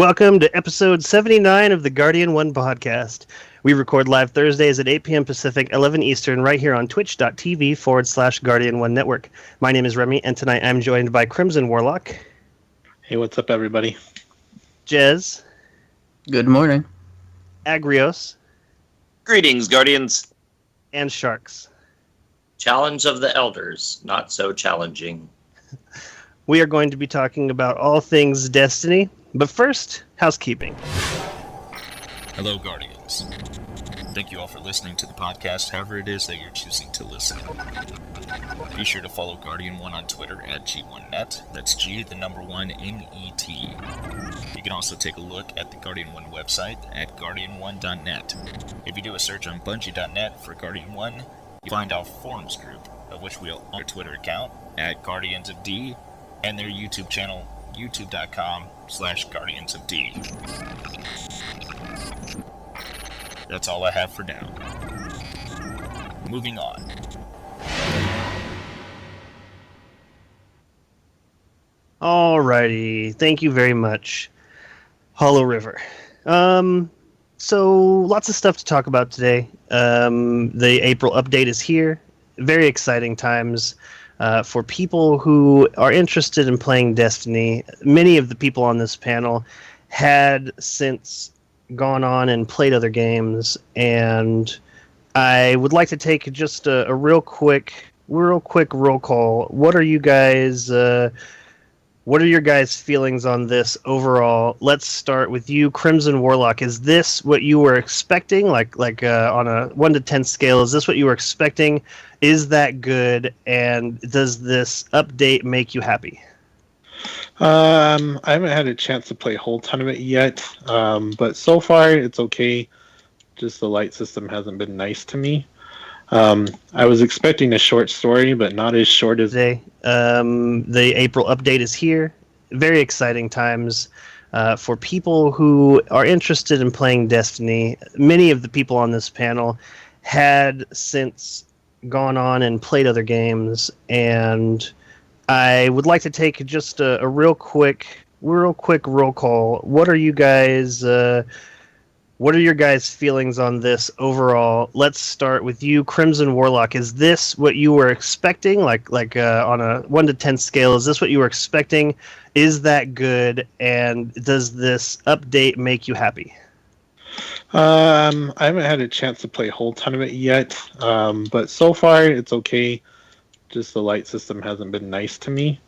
Welcome to episode 79 of the Guardian 1 podcast. We record live Thursdays at 8 p.m. Pacific, 11 Eastern, right here on twitch.tv/Guardian 1 Network. My name is Remy, and tonight I'm joined by Crimson Warlock. Hey, what's up, everybody? Jez. Good morning. Agrios. Greetings, Guardians. And Sharks. Challenge of the Elders, not so challenging. We are going to be talking about all things Destiny, but first, housekeeping. Hello, Guardians. Thank you all for listening to the podcast, however it is that you're choosing to listen. Be sure to follow Guardian 1 on Twitter at G1Net. That's G, the number 1, N-E-T. You can also take a look at the Guardian 1 website at guardian1.net. If you do a search on bungie.net for Guardian 1, you'll find our forums group, of which we'll on their Twitter account at Guardians of D, and their YouTube channel, youtube.com/GuardiansofD. That's all I have for now. Moving on. Alrighty, thank you very much, Hollow River. So lots of stuff to talk about today. The April update is here. Very exciting times for people who are interested in playing Destiny. Many of the people on this panel had since gone on and played other games, and I would like to take just a real quick roll call. What are you guys? What are your guys' feelings on this overall? Let's start with you, Crimson Warlock. Is this what you were expecting? Like on a 1 to 10 scale, is this what you were expecting? Is that good? And does this update make you happy? I haven't had a chance to play a whole ton of it yet, but so far it's okay. Just the light system hasn't been nice to me. I was expecting a short story, but not as short as today. The April update is here. Very exciting times for people who are interested in playing Destiny. Many of the people on this panel had since gone on and played other games, and I would like to take just a real quick roll call. What are you guys? What are your guys' feelings on this overall? Let's start with you, Crimson Warlock. Is this what you were expecting? Like on a 1 to 10 scale, is this what you were expecting? Is that good? And does this update make you happy? I haven't had a chance to play a whole ton of it yet, but so far it's okay. Just the light system hasn't been nice to me.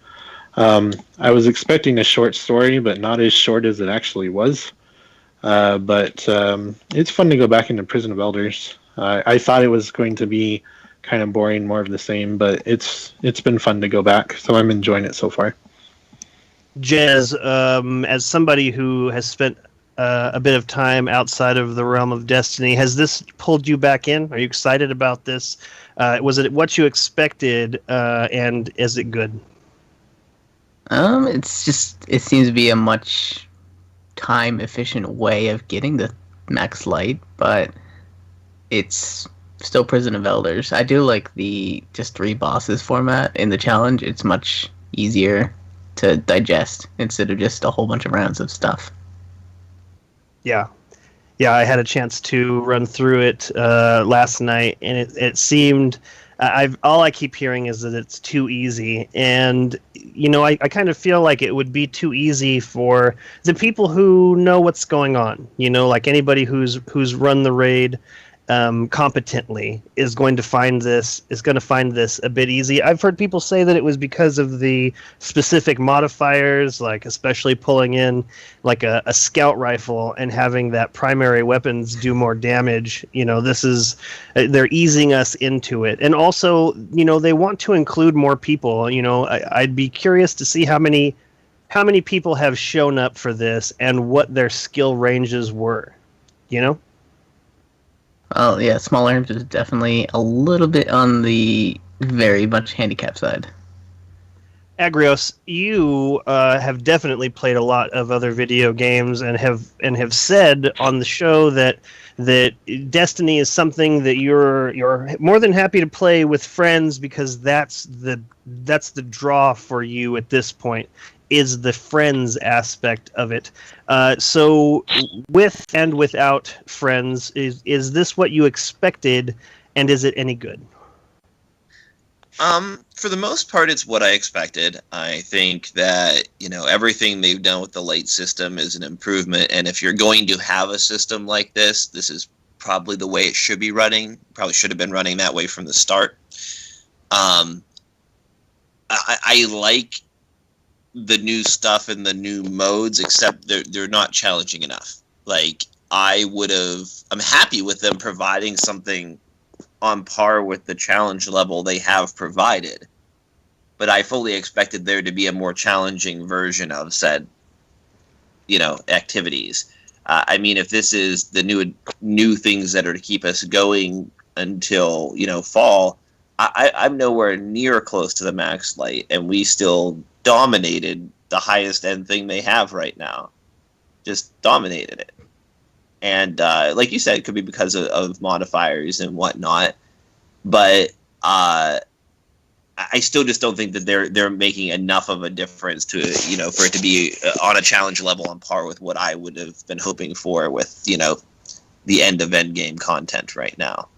I was expecting a short story, but not as short as it actually was. But it's fun to go back into Prison of Elders. I thought it was going to be kind of boring, more of the same, but it's been fun to go back, so I'm enjoying it so far. Jez, as somebody who has spent a bit of time outside of the realm of Destiny, has this pulled you back in? Are you excited about this? Was it what you expected, and is it good? It seems to be a much time efficient way of getting the max light, but it's still Prison of Elders. I do like the just 3 bosses format in the challenge. It's much easier to digest instead of just a whole bunch of rounds of stuff. Yeah, I had a chance to run through it last night, and it seemed all I keep hearing is that it's too easy, and I kind of feel like it would be too easy for the people who know what's going on. Like anybody who's run the raid competently is going to find this a bit easy. I've heard people say that it was because of the specific modifiers, like especially pulling in like a scout rifle and having that primary weapons do more damage. They're easing us into it, and also they want to include more people. I'd be curious to see how many people have shown up for this and what their skill ranges were. Well, yeah, small arms is definitely a little bit on the very much handicap side. Agrios, you have definitely played a lot of other video games and have said on the show that Destiny is something that you're more than happy to play with friends because that's the draw for you at this point. is the friends aspect of it. So with and without friends, is this what you expected, and is it any good? For the most part, it's what I expected. I think that, everything they've done with the light system is an improvement. And if you're going to have a system like this is probably the way it should be running. Probably should have been running that way from the start. I like the new stuff and the new modes, except they're not challenging enough. Like, I'm happy with them providing something on par with the challenge level they have provided, but I fully expected there to be a more challenging version of said, activities. If this is the new things that are to keep us going until fall, I'm nowhere near close to the max light, and we still dominated the highest end thing they have right now. Just dominated it. And like you said, it could be because of modifiers and whatnot. But I still just don't think that they're making enough of a difference to, for it to be on a challenge level on par with what I would have been hoping for with, the end of endgame content right now.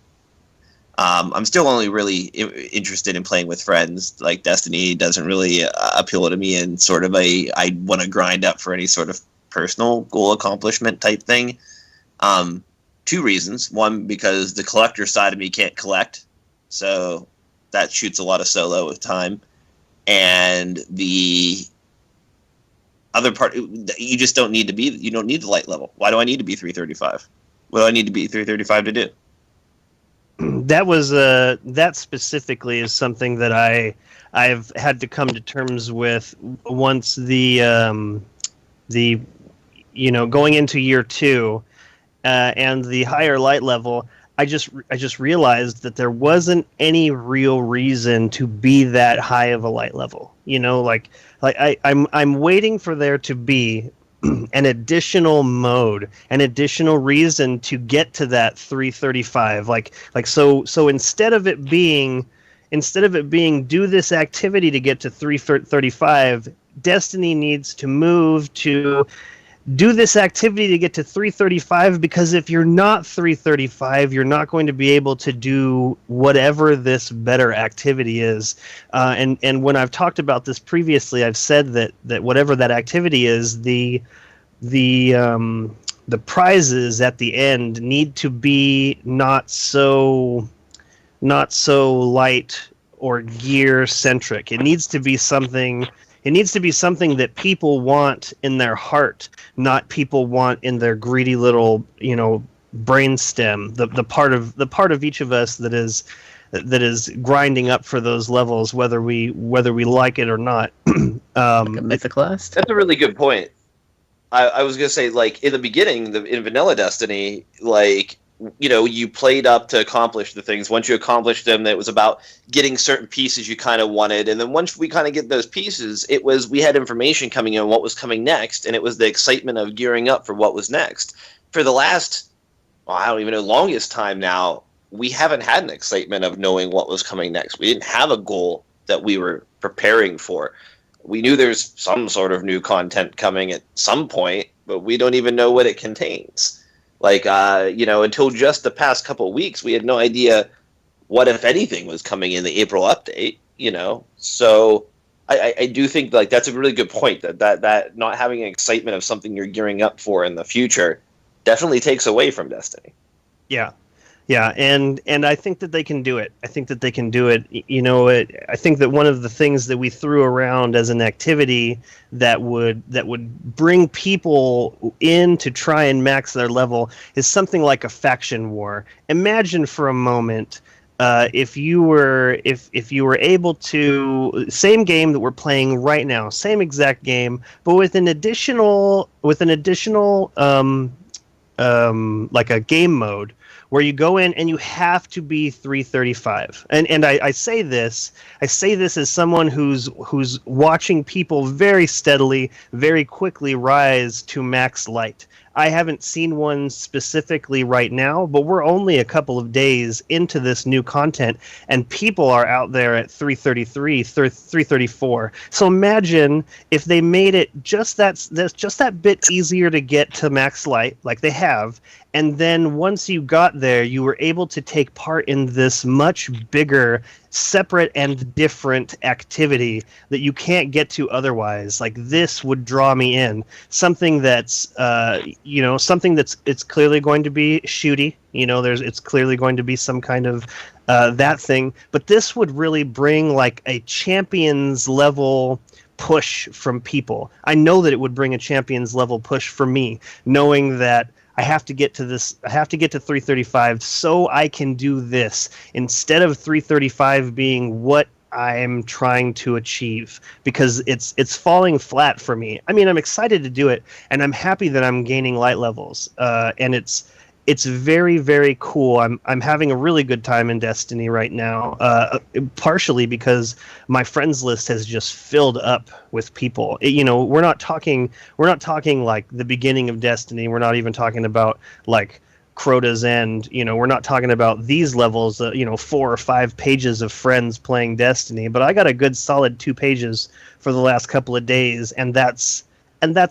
I'm still only really interested in playing with friends. Like, Destiny doesn't really appeal to me in sort of I want to grind up for any sort of personal goal accomplishment type thing. 2 reasons. One, because the collector side of me can't collect, so that shoots a lot of solo with time. And the other part, you just don't need you don't need the light level. Why do I need to be 335? What do I need to be 335 to do? That specifically is something that I've had to come to terms with once the going into year 2 and the higher light level. I just realized that there wasn't any real reason to be that high of a light level. I'm waiting for there to be an additional mode, an additional reason to get to that 335. So instead of it being do this activity to get to 335, Destiny needs to move to do this activity to get to 335, because if you're not 335, you're not going to be able to do whatever this better activity is. And when I've talked about this previously, I've said that whatever that activity is, the prizes at the end need to be not so light or gear centric. It needs to be something that people want in their heart, not people want in their greedy little, brainstem. The part of each of us that is grinding up for those levels, whether we like it or not. Like a Mythoclast? That's a really good point. I was gonna say, like, in the beginning, in vanilla Destiny, like, you played up to accomplish the things. Once you accomplished them, it was about getting certain pieces you kind of wanted. And then once we kind of get those pieces, we had information coming in on what was coming next, and it was the excitement of gearing up for what was next. For the last, I don't even know, longest time now, we haven't had an excitement of knowing what was coming next. We didn't have a goal that we were preparing for. We knew there's some sort of new content coming at some point, but we don't even know what it contains. Like, until just the past couple of weeks, we had no idea what, if anything, was coming in the April update, So I do think, like, that's a really good point, that not having an excitement of something you're gearing up for in the future definitely takes away from Destiny. Yeah, and I think that they can do it. I think that one of the things that we threw around as an activity that would bring people in to try and max their level is something like a faction war. Imagine for a moment if you were able to, same game that we're playing right now, same exact game, but with an additional like a game mode where you go in and you have to be 335. And I say this as someone who's watching people very steadily, very quickly rise to max light. I haven't seen one specifically right now, but we're only a couple of days into this new content, and people are out there at 333, 334. So imagine if they made it just that bit easier to get to max light, like they have, and then once you got there, you were able to take part in this much bigger, separate and different activity that you can't get to otherwise. Like this would draw me in. Something that's something that's it's clearly going to be shooty. It's clearly going to be some kind of that thing. But this would really bring like a champions level push from people. I know that it would bring a champions level push for me, knowing that I have to get to 335 so I can do this instead of 335 being what I'm trying to achieve, because it's falling flat for me. I mean, I'm excited to do it, and I'm happy that I'm gaining light levels, and it's very, very cool. I'm having a really good time in Destiny right now, partially because my friends list has just filled up with people. We're not talking like the beginning of Destiny. We're not even talking about like Crota's End. We're not talking about these levels. 4 or 5 pages of friends playing Destiny. But I got a good solid 2 pages for the last couple of days, and that's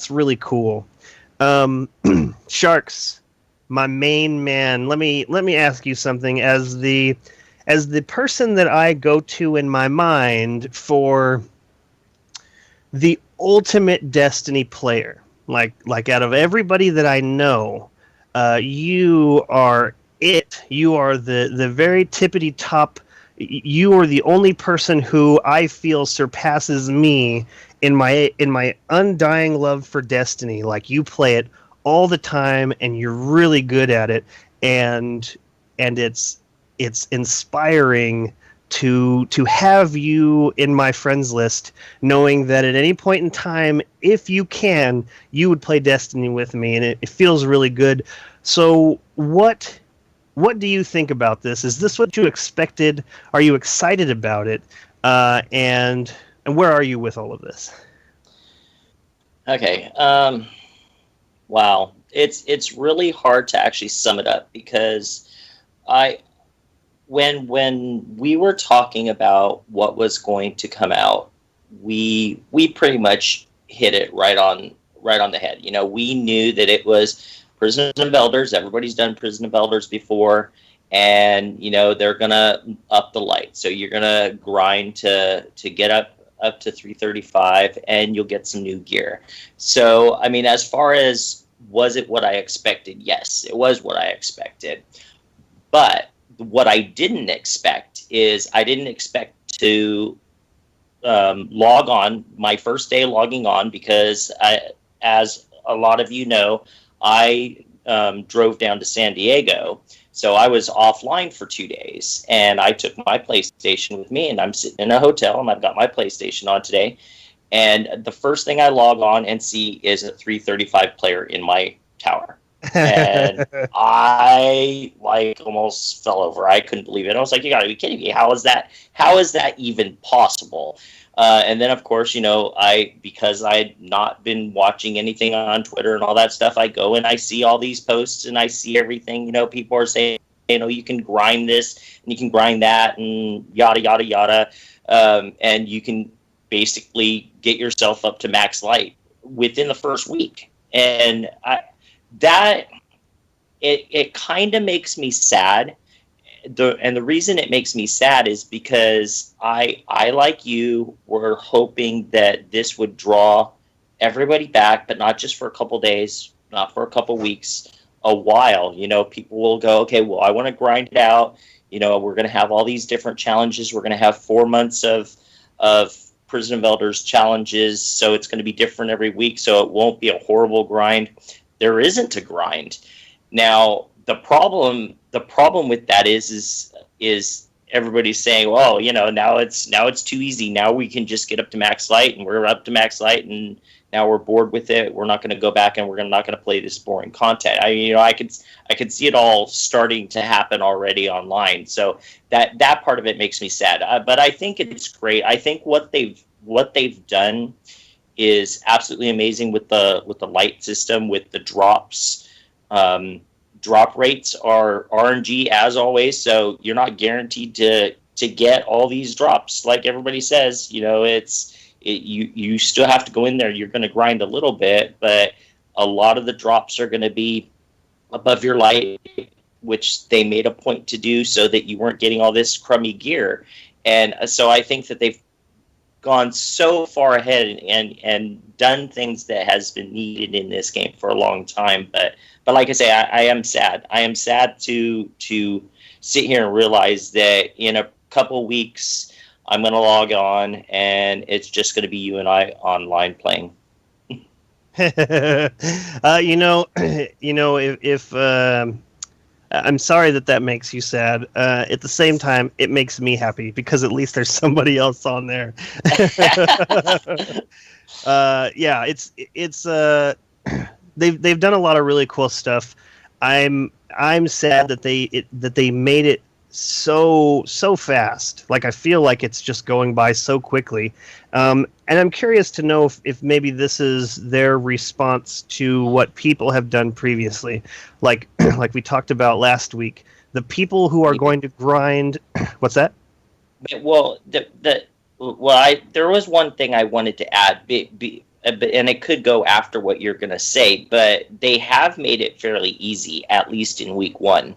really cool. Sharks, my main man, let me ask you something. As the person that I go to in my mind for the ultimate Destiny player, like out of everybody that I know, you are it. You are the very tippity top. You are the only person who I feel surpasses me in my undying love for Destiny. Like, you play it all the time, and you're really good at it, and it's inspiring to have you in my friends list, knowing that at any point in time, if you can, you would play Destiny with me, and it feels really good. So what do you think about this? Is this what you expected? Are you excited about it? And where are you with all of this? Okay. Wow. It's really hard to actually sum it up, because when we were talking about what was going to come out, we pretty much hit it right on the head. We knew that it was Prison of Elders. Everybody's done Prison of Elders before, and they're gonna up the light. So you're gonna grind to get up to 335, and you'll get some new gear. So I mean, as far as was it what I expected? Yes, it was what I expected. But what I didn't expect is I didn't expect to log on my first day logging on, because as a lot of you know, I drove down to San Diego. So I was offline for 2 days, and I took my PlayStation with me, and I'm sitting in a hotel, and I've got my PlayStation on today. And the first thing I log on and see is a 335 player in my tower. And I almost fell over. I couldn't believe it. I was like, you gotta be kidding me. How is that even possible? And then, of course, because I'd not been watching anything on Twitter and all that stuff, I go and I see all these posts, and I see everything. People are saying, you can grind this and you can grind that and yada, yada, yada. And you can basically get yourself up to max light within the first week. And it kind of makes me sad. The reason it makes me sad is because I like you were hoping that this would draw everybody back, but not just for a couple days, not for a couple weeks, a while. People will go, okay, well, I want to grind it out. We're going to have all these different challenges. We're going to have 4 months of Prison of Elders challenges, so it's going to be different every week, so it won't be a horrible grind. There isn't a grind. Now, the problem with that is everybody's saying, well, now it's too easy. Now we can just get up to max light, and we're up to max light, and now we're bored with it. We're not going to go back, and we're not going to play this boring content. I could see it all starting to happen already online. So that part of it makes me sad. But I think it's great. I think what they've done is absolutely amazing with the light system, with the drops. Drop rates are RNG as always, so you're not guaranteed to get all these drops like everybody says. You still have to go in there. You're going to grind a little bit, but a lot of the drops are going to be above your light, which they made a point to do so that you weren't getting all this crummy gear. And so I think that they've gone so far ahead and done things that has been needed in this game for a long time. But like I say, I am sad. I am sad to sit here and realize that in a couple weeks I'm going to log on and it's just going to be you and I online playing. If I'm sorry that makes you sad. At the same time, it makes me happy because at least there's somebody else on there. Yeah, it's they've done a lot of really cool stuff. I'm sad that they made it so fast. Like I feel like it's just going by so quickly. And I'm curious to know if maybe this is their response to what people have done previously. Like like we talked about last week, the people who are going to grind. What's that? Well, there was one thing I wanted to add, and it could go after what you're going to say, but they have made it fairly easy, at least in week 1,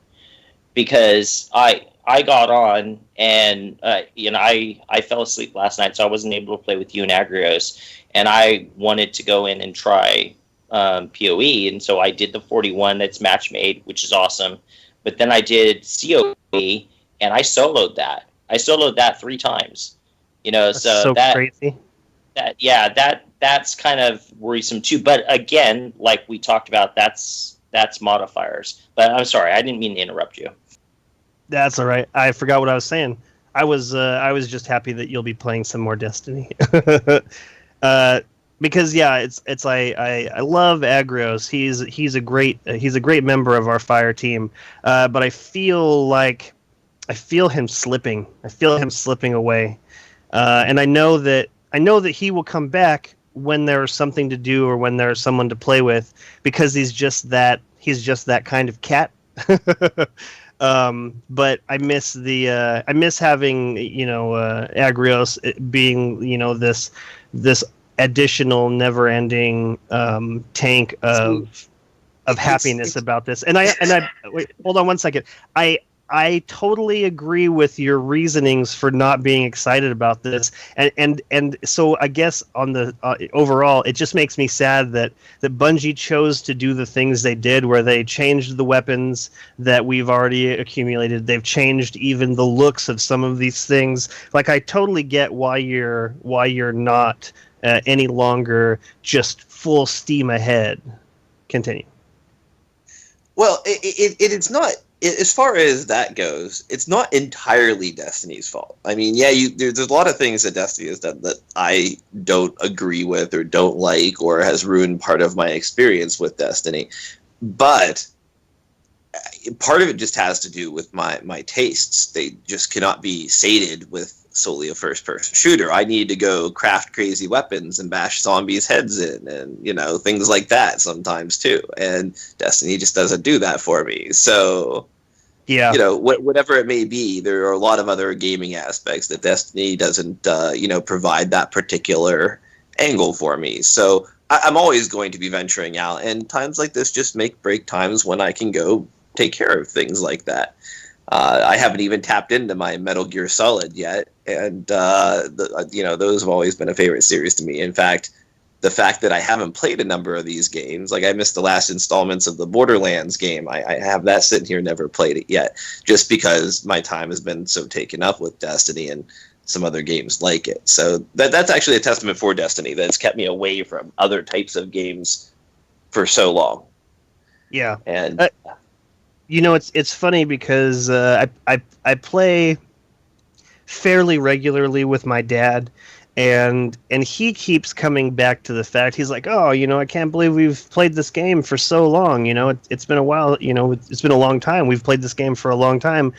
because I got on and I fell asleep last night, so I wasn't able to play with you and Agrios, and I wanted to go in and try PoE, and so I did the 41 that's match made, which is awesome, but then I did COE and I soloed that. I soloed that 3 times. That's so that crazy. That's kind of worrisome too. But again, like we talked about, that's modifiers. But I'm sorry, I didn't mean to interrupt you. That's all right. I forgot what I was saying. I was just happy that you'll be playing some more Destiny. Because it's I love Agrios. He's a great member of our fire team. But I feel him slipping. I feel him slipping away. And I know that he will come back when there's something to do or when there's someone to play with, because he's just that kind of cat. But I miss having Agrios being this additional never-ending tank of happiness about this. And I wait, hold on one second. I totally agree with your reasonings for not being excited about this, and so I guess on the overall, it just makes me sad that Bungie chose to do the things they did, where they changed the weapons that we've already accumulated. They've changed even the looks of some of these things. Like I totally get why you're not any longer just full steam ahead. Continue. Well, it's not. As far as that goes, it's not entirely Destiny's fault. I mean, yeah, there's a lot of things that Destiny has done that I don't agree with or don't like, or has ruined part of my experience with Destiny. But part of it just has to do with my tastes. They just cannot be sated with solely a first-person shooter. I need to go craft crazy weapons and bash zombies' heads in, and things like that sometimes too. And Destiny just doesn't do that for me. So, yeah, whatever it may be, there are a lot of other gaming aspects that Destiny doesn't, provide that particular angle for me. So I'm always going to be venturing out, and times like this just make break times when I can go take care of things like that. I haven't even tapped into my Metal Gear Solid yet, and those have always been a favorite series to me. In fact, the fact that I haven't played a number of these games, like I missed the last installments of the Borderlands game, I have that sitting here, never played it yet, just because my time has been so taken up with Destiny and some other games like it. So that's actually a testament for Destiny, that it's kept me away from other types of games for so long. Yeah, and. It's funny because I play fairly regularly with my dad, and he keeps coming back to the fact, he's like, oh, I can't believe we've played this game for so long. It's been a while. It's been a long time. We've played this game for a long time,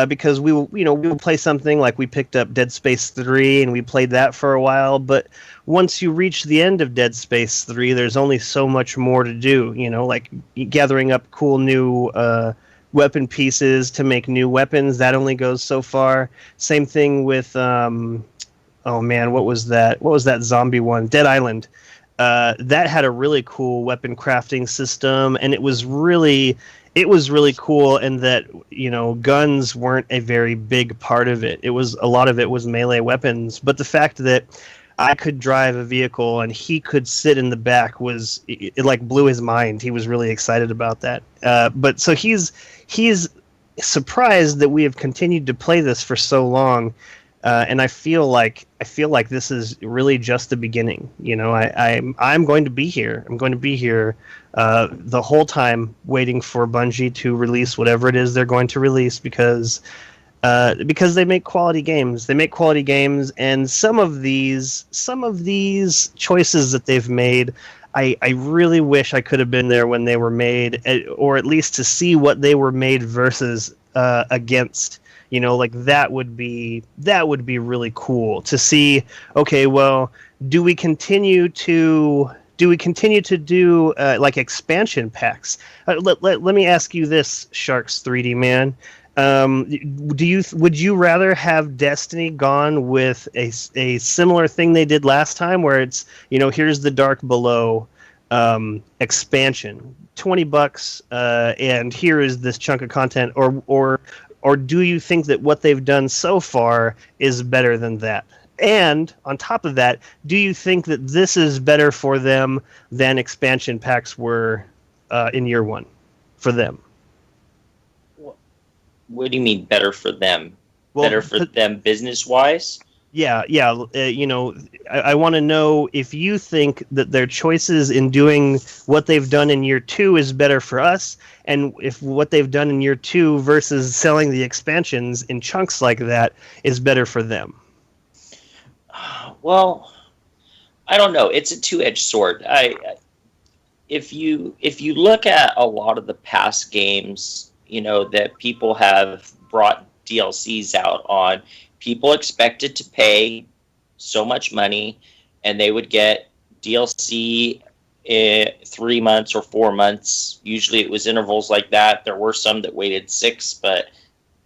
because we will play something like, we picked up Dead Space 3 and we played that for a while, but once you reach the end of Dead Space 3, there's only so much more to do. Like gathering up cool new weapon pieces to make new weapons, that only goes so far. Same thing with oh man, what was that? What was that zombie one? Dead Island. That had a really cool weapon crafting system, and it was really cool in that guns weren't a very big part of it. A lot of it was melee weapons, but the fact that I could drive a vehicle and he could sit in the back it like blew his mind. He was really excited about that. But so he's surprised that we have continued to play this for so long. And I feel like this is really just the beginning. I'm going to be here. I'm going to be here the whole time, waiting for Bungie to release whatever it is they're going to release, because they make quality games. They make quality games, and some of these choices that they've made, I really wish I could have been there when they were made, or at least to see what they were made versus against. Like that would be really cool to see. Okay, well, do we continue to do like expansion packs? Let me ask you this, Sharks 3D Man. Would you rather have Destiny gone with a similar thing they did last time, where it's here's the Dark Below expansion, $20, and here is this chunk of content, or do you think that what they've done so far is better than that? And on top of that, do you think that this is better for them than expansion packs were in year one for them? What do you mean better for them? Well, better for them business-wise? Yeah. I want to know if you think that their choices in doing what they've done in year two is better for us, and if what they've done in year two versus selling the expansions in chunks like that is better for them. Well, I don't know. It's a two-edged sword. If you look at a lot of the past games, that people have brought DLCs out on, people expected to pay so much money, and they would get DLC 3 months or 4 months. Usually it was intervals like that. There were some that waited 6, but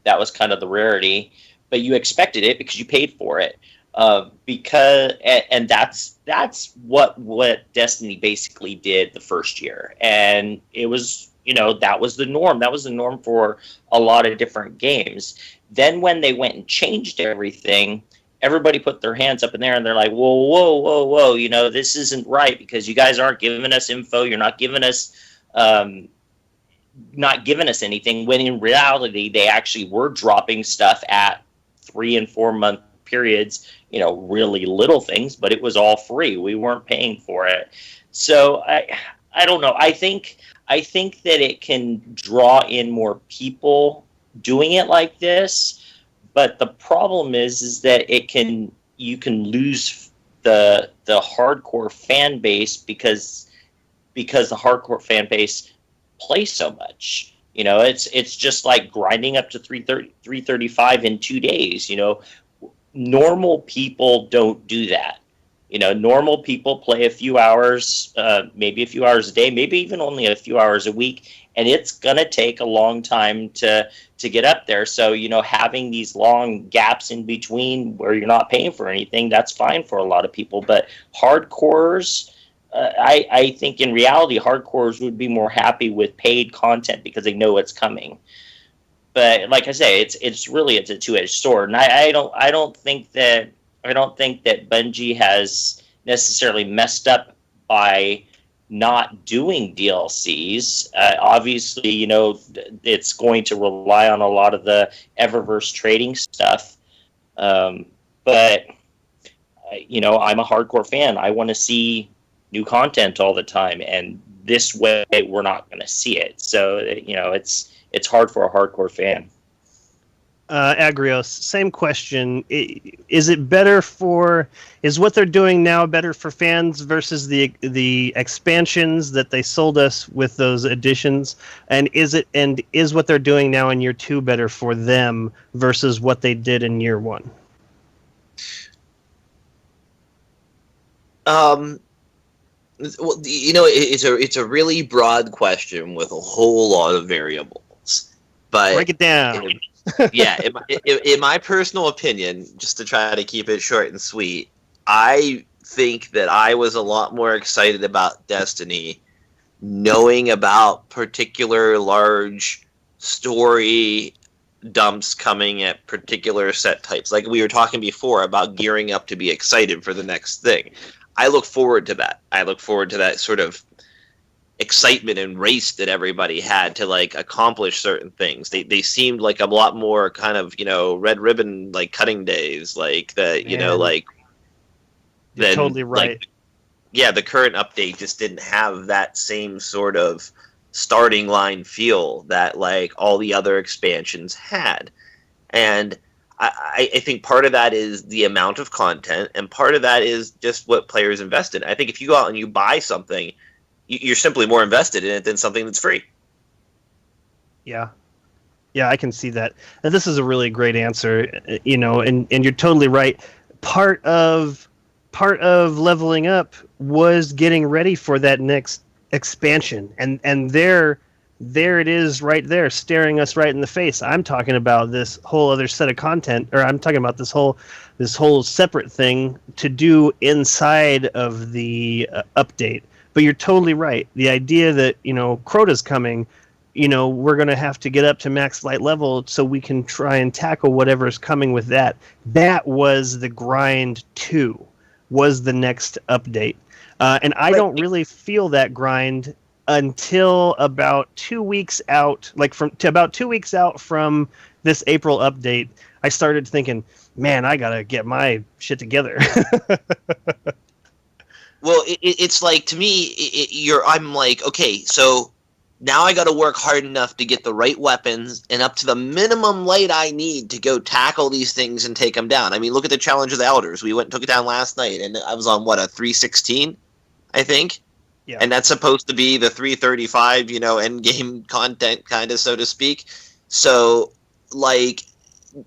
that was kind of the rarity. But you expected it because you paid for it. And that's what Destiny basically did the first year. And it was, that was the norm. That was the norm for a lot of different games. Then when they went and changed everything, everybody put their hands up in there and they're like, whoa, this isn't right, because you guys aren't giving us info. You're not giving us anything, when in reality they actually were dropping stuff at 3 and 4 month periods, really little things, but it was all free. We weren't paying for it. So I don't know. I think that it can draw in more people doing it like this, but the problem is that you can lose the hardcore fan base because the hardcore fan base plays so much. It's just like grinding up to 335 in 2 days. Normal people don't do that. Normal people play a few hours, maybe a few hours a day, maybe even only a few hours a week, and it's gonna take a long time to get up there. So having these long gaps in between where you're not paying for anything, that's fine for a lot of people. But hardcores, I think in reality, hardcores would be more happy with paid content because they know it's coming. But like I say, it's really a two-edged sword, and I don't think that Bungie has necessarily messed up by not doing DLCs. Obviously, it's going to rely on a lot of the Eververse trading stuff. But I'm a hardcore fan. I want to see new content all the time, and this way we're not going to see it. So it's hard for a hardcore fan. Agrios, same question. Is it better for? Is what they're doing now better for fans versus the expansions that they sold us with those additions? And is what they're doing now in year 2 better for them versus what they did in year 1? Well, it's a really broad question with a whole lot of variables. But Break it down. In my personal opinion, just to try to keep it short and sweet, I think that I was a lot more excited about Destiny knowing about particular large story dumps coming at particular set types. Like we were talking before about gearing up to be excited for the next thing. I look forward to that. I look forward to that sort of excitement and race that everybody had to like accomplish certain things. They seemed like a lot more kind of, red ribbon like cutting days, like that, like You're totally right. Like, yeah, the current update just didn't have that same sort of starting line feel that like all the other expansions had. And I think part of that is the amount of content, and part of that is just what players invest in. I think if you go out and you buy something, you're simply more invested in it than something that's free. Yeah, I can see that. And this is a really great answer, and you're totally right. Part of leveling up was getting ready for that next expansion, and there it is right there staring us right in the face. I'm talking about this whole other set of content, or I'm talking about this whole separate thing to do inside of the update. But you're totally right. The idea that, Crota's coming, we're going to have to get up to max light level so we can try and tackle whatever's coming with that. That was the grind 2, was the next update. And I don't really feel that grind until about 2 weeks out, about 2 weeks out from this April update. I started thinking, man, I got to get my shit together. Well, it's like, to me, I'm like, okay, so now I got to work hard enough to get the right weapons and up to the minimum light I need to go tackle these things and take them down. I mean, look at the Challenge of the Elders. We went and took it down last night, and I was on, a 316, I think? Yeah. And that's supposed to be the 335, end game content, kind of, so to speak. So, like,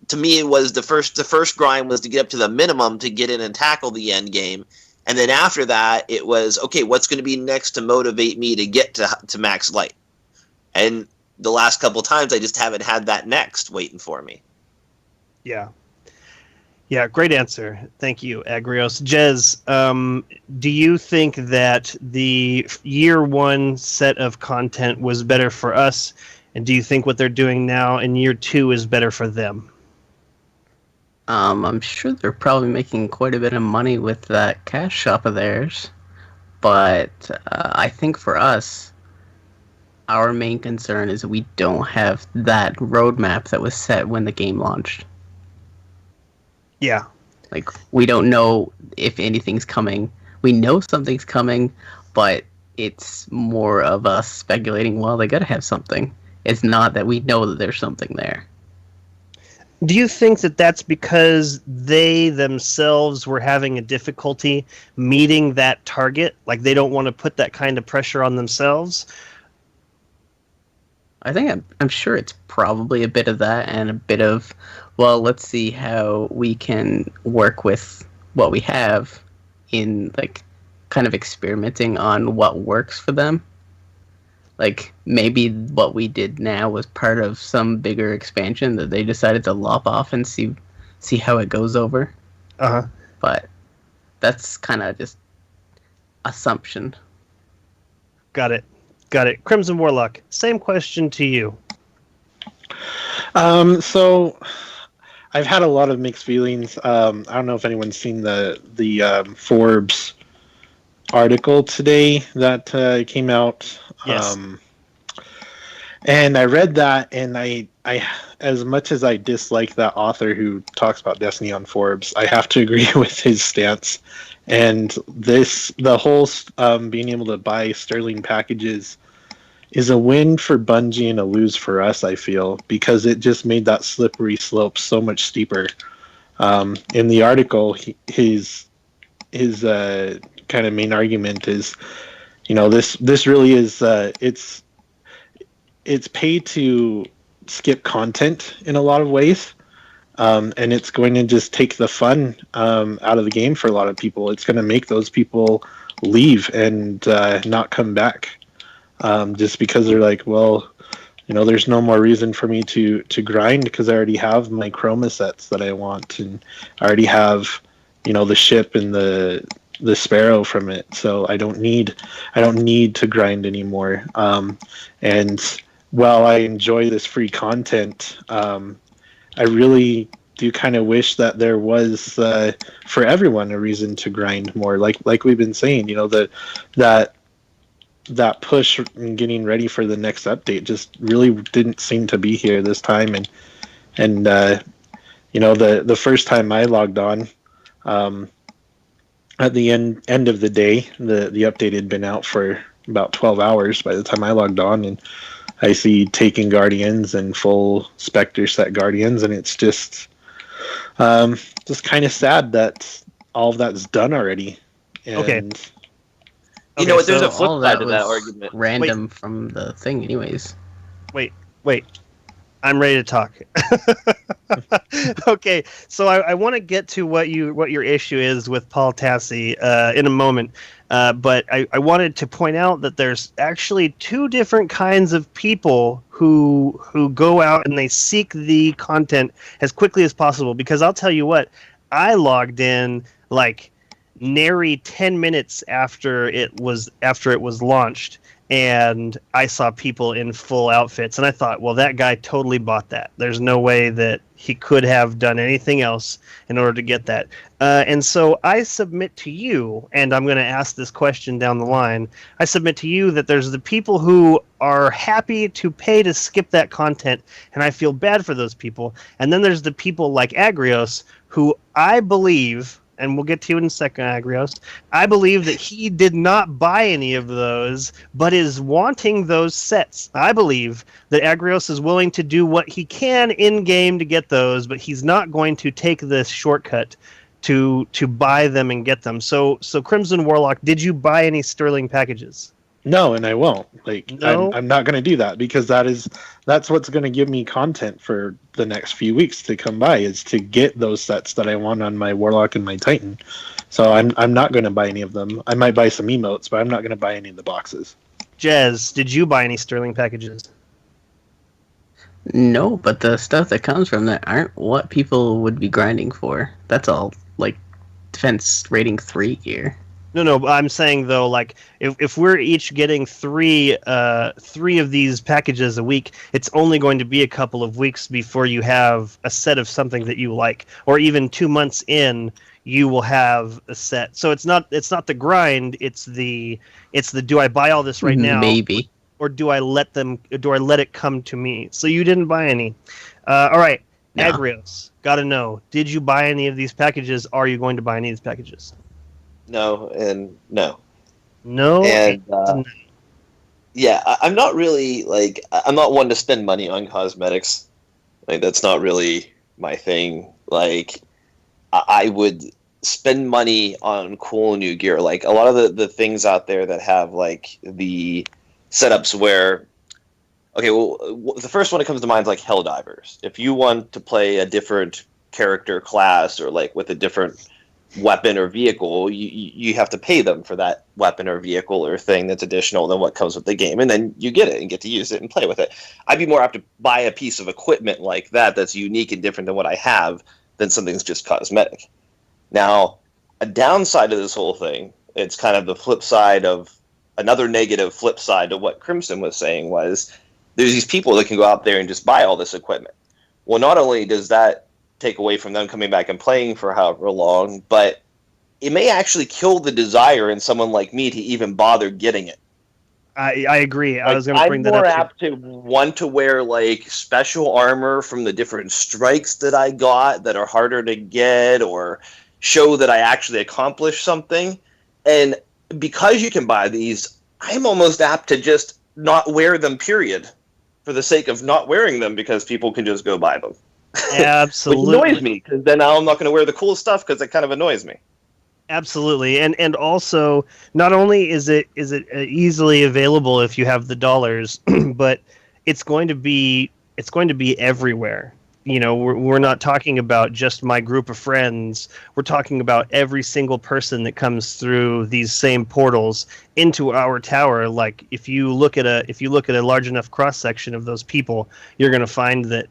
to me, it was the first grind was to get up to the minimum to get in and tackle the end game. And then after that, it was, okay, what's going to be next to motivate me to get to max light? And the last couple of times, I just haven't had that next waiting for me. Yeah. Yeah, great answer. Thank you, Agrios. Jez, do you think that the year 1 set of content was better for us? And do you think what they're doing now in year 2 is better for them? I'm sure they're probably making quite a bit of money with that cash shop of theirs. But I think for us, our main concern is we don't have that roadmap that was set when the game launched. Yeah. Like, we don't know if anything's coming. We know something's coming, but it's more of us speculating, well, they gotta have something. It's not that we know that there's something there. Do you think that that's because they themselves were having a difficulty meeting that target? Like, they don't want to put that kind of pressure on themselves? I think I'm sure it's probably a bit of that and a bit of, well, let's see how we can work with what we have in, like, kind of experimenting on what works for them. Like, maybe what we did now was part of some bigger expansion that they decided to lop off and see how it goes over. Uh-huh. But that's kind of just assumption. Got it. Crimson Warlock, same question to you. So I've had a lot of mixed feelings. I don't know if anyone's seen the Forbes article today that came out. Yes. And I read that, and I as much as I dislike that author who talks about Destiny on Forbes, I have to agree with his stance. And the whole being able to buy Sterling packages is a win for Bungie and a lose for us, I feel, because it just made that slippery slope so much steeper. In the article, his kind of main argument is, this really is it's paid to skip content in a lot of ways. And it's going to just take the fun out of the game for a lot of people. It's going to make those people leave and not come back, just because they're like, well, there's no more reason for me to grind because I already have my chroma sets that I want, and I already have, the ship and the sparrow from it. So I don't need to grind anymore. And while I enjoy this free content, I really do kind of wish that there was for everyone a reason to grind more. Like we've been saying, that push in getting ready for the next update just really didn't seem to be here this time. And the first time I logged on, at the end of the day, the update had been out for about 12 hours by the time I logged on, and I see Taken Guardians and full Spectre set Guardians, and it's just kind of sad that all of that's done already. And Okay. You know what? There's So a flip all side to that was argument. random from the thing, anyways. Wait. I'm ready to talk. Okay, so I want to get to what your issue is with Paul Tassi in a moment, but I wanted to point out that there's actually two different kinds of people who go out and they seek the content as quickly as possible. Because I'll tell you what, I logged in like nary 10 minutes after it was launched, and I saw people in full outfits, and I thought, well, that guy totally bought that. There's no way that he could have done anything else in order to get that. And so I submit to you, and I'm going to ask this question down the line, I submit to you that there's the people who are happy to pay to skip that content, and I feel bad for those people. And then there's the people like Agrios, who I believe, and we'll get to it in a second, Agrios, I believe that he did not buy any of those, but is wanting those sets. I believe that Agrios is willing to do what he can in-game to get those, but he's not going to take this shortcut to buy them and get them. So Crimson Warlock, did you buy any Sterling packages? no, and I won't. No? I'm not going to do that, because that's what's going to give me content for the next few weeks to come by, is to get those sets that I want on my Warlock and my Titan. So I'm not going to buy any of them. I might buy some emotes, but I'm not going to buy any of the boxes. Jez, did you buy any Sterling packages? No, but the stuff that comes from that aren't what people would be grinding for. That's all, like, defense rating 3 gear. No, I'm saying though, like if we're each getting three of these packages a week, it's only going to be a couple of weeks before you have a set of something that you like, or even 2 months in, you will have a set. So it's not the grind, it's the do I buy all this right now? Maybe. Or do I let it come to me? So you didn't buy any. All right, No. Agrios, gotta know, did you buy any of these packages? Are you going to buy any of these packages? No, and no. No. And yeah, I'm not really I'm not one to spend money on cosmetics. Like, that's not really my thing. Like, I would spend money on cool new gear. Like, a lot of the things out there that have like the setups where, okay, well, the first one that comes to mind is like Helldivers. If you want to play a different character class, or like with a different weapon or vehicle, you have to pay them for that weapon or vehicle or thing that's additional than what comes with the game, and then you get it and get to use it and play with it. I'd be more apt to buy a piece of equipment like that that's unique and different than what I have than something that's just cosmetic. Now, a downside of this whole thing, it's kind of the flip side of another negative flip side of what Crimson was saying, was there's these people that can go out there and just buy all this equipment. Well, not only does that take away from them coming back and playing for however long, but it may actually kill the desire in someone like me to even bother getting it. I agree. I was going to bring that up. I'm more apt to want to wear like special armor from the different strikes that I got that are harder to get, or show that I actually accomplished something. And because you can buy these, I'm almost apt to just not wear them, period, for the sake of not wearing them because people can just go buy them. Absolutely. Which annoys me, because then I'm not going to wear the cool stuff because it kind of annoys me. Absolutely, and also not only is it easily available if you have the dollars, but it's going to be everywhere. You know, we're not talking about just my group of friends. We're talking about every single person that comes through these same portals into our tower. Like if you look at a large enough cross section of those people, you're going to find that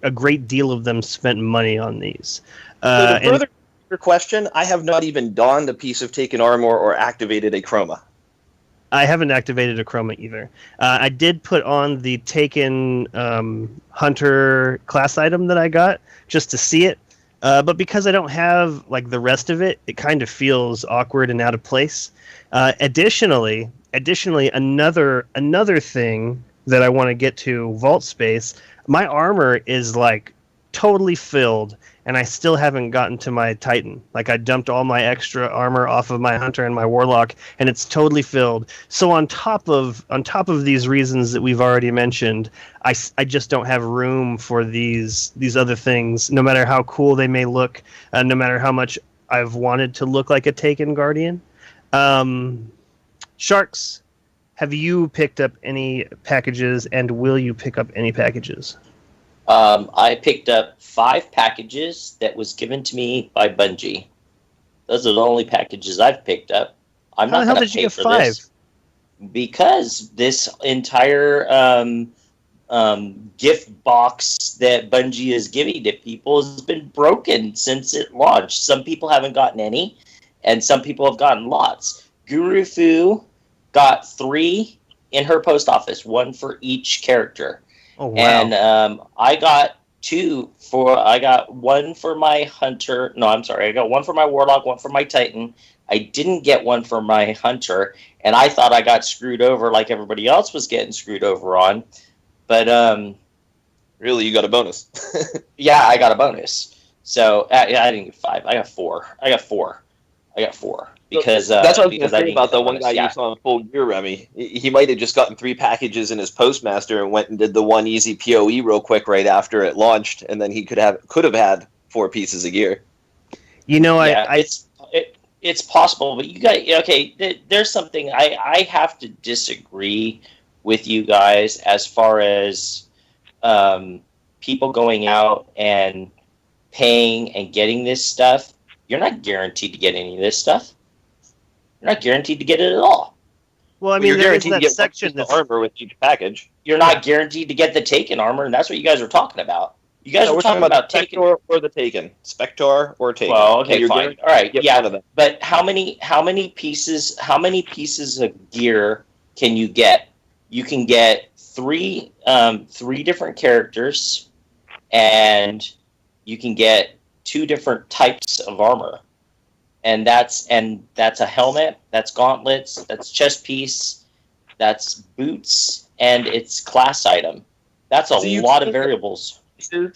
a great deal of them spent money on these. So to And further your question, I have not even donned a piece of Taken armor or activated a chroma. I haven't activated a chroma either. I did put on the Taken Hunter class item that I got just to see it, but because I don't have like the rest of it, it kind of feels awkward and out of place. Additionally, another thing that I want to get to vault space. My armor is like totally filled, and I still haven't gotten to my Titan. Like I dumped all my extra armor off of my Hunter and my Warlock, and it's totally filled. So on top of these reasons that we've already mentioned, I just don't have room for these other things. No matter how cool they may look, no matter how much I've wanted to look like a Taken Guardian. Sharks, have you picked up any packages, and will you pick up any packages? I picked up 5 packages that was given to me by Bungie. Those are the only packages I've picked up. I'm How the not hell going did to you pay get for 5? this because this entire gift box that Bungie is giving to people has been broken since it launched. Some people haven't gotten any, and some people have gotten lots. Guru Fu got 3 in her post office, 1 for each character. Oh wow! And I got 2 for. I got 1 for my Hunter. No, I'm sorry. I got 1 for my Warlock, 1 for my Titan. I didn't get 1 for my Hunter, and I thought I got screwed over like everybody else was getting screwed over on. But Really, you got a bonus. yeah, I got a bonus. So yeah, I didn't get 5. I got 4. I got 4 because that's what I was because going to say about the one bonus. guy you saw in full gear, Remy. He might have just gotten 3 packages in his postmaster and went and did the one easy PoE real quick right after it launched, and then he could have had 4 pieces of gear. You know, Yeah, it's possible, but you guys, okay, there's something I have to disagree with you guys as far as people going out and paying and getting this stuff. You're not guaranteed to get any of this stuff. You're not guaranteed to get it at all. well, I mean, You're there is guaranteed to that get section the that's armor with each package. You're not guaranteed to get the Taken armor, and that's what you guys are talking about. You guys No, are we're talking about Taken. Spector or the Taken. Spector or Taken. Well, And okay, you're fine. guaranteed All right, to get yeah. one of them. But how many pieces of gear can you get? You can get 3 different characters, and you can get 2 different types of armor. And that's a helmet, that's gauntlets, that's chest piece, that's boots, and it's class item. That's a lot of variables.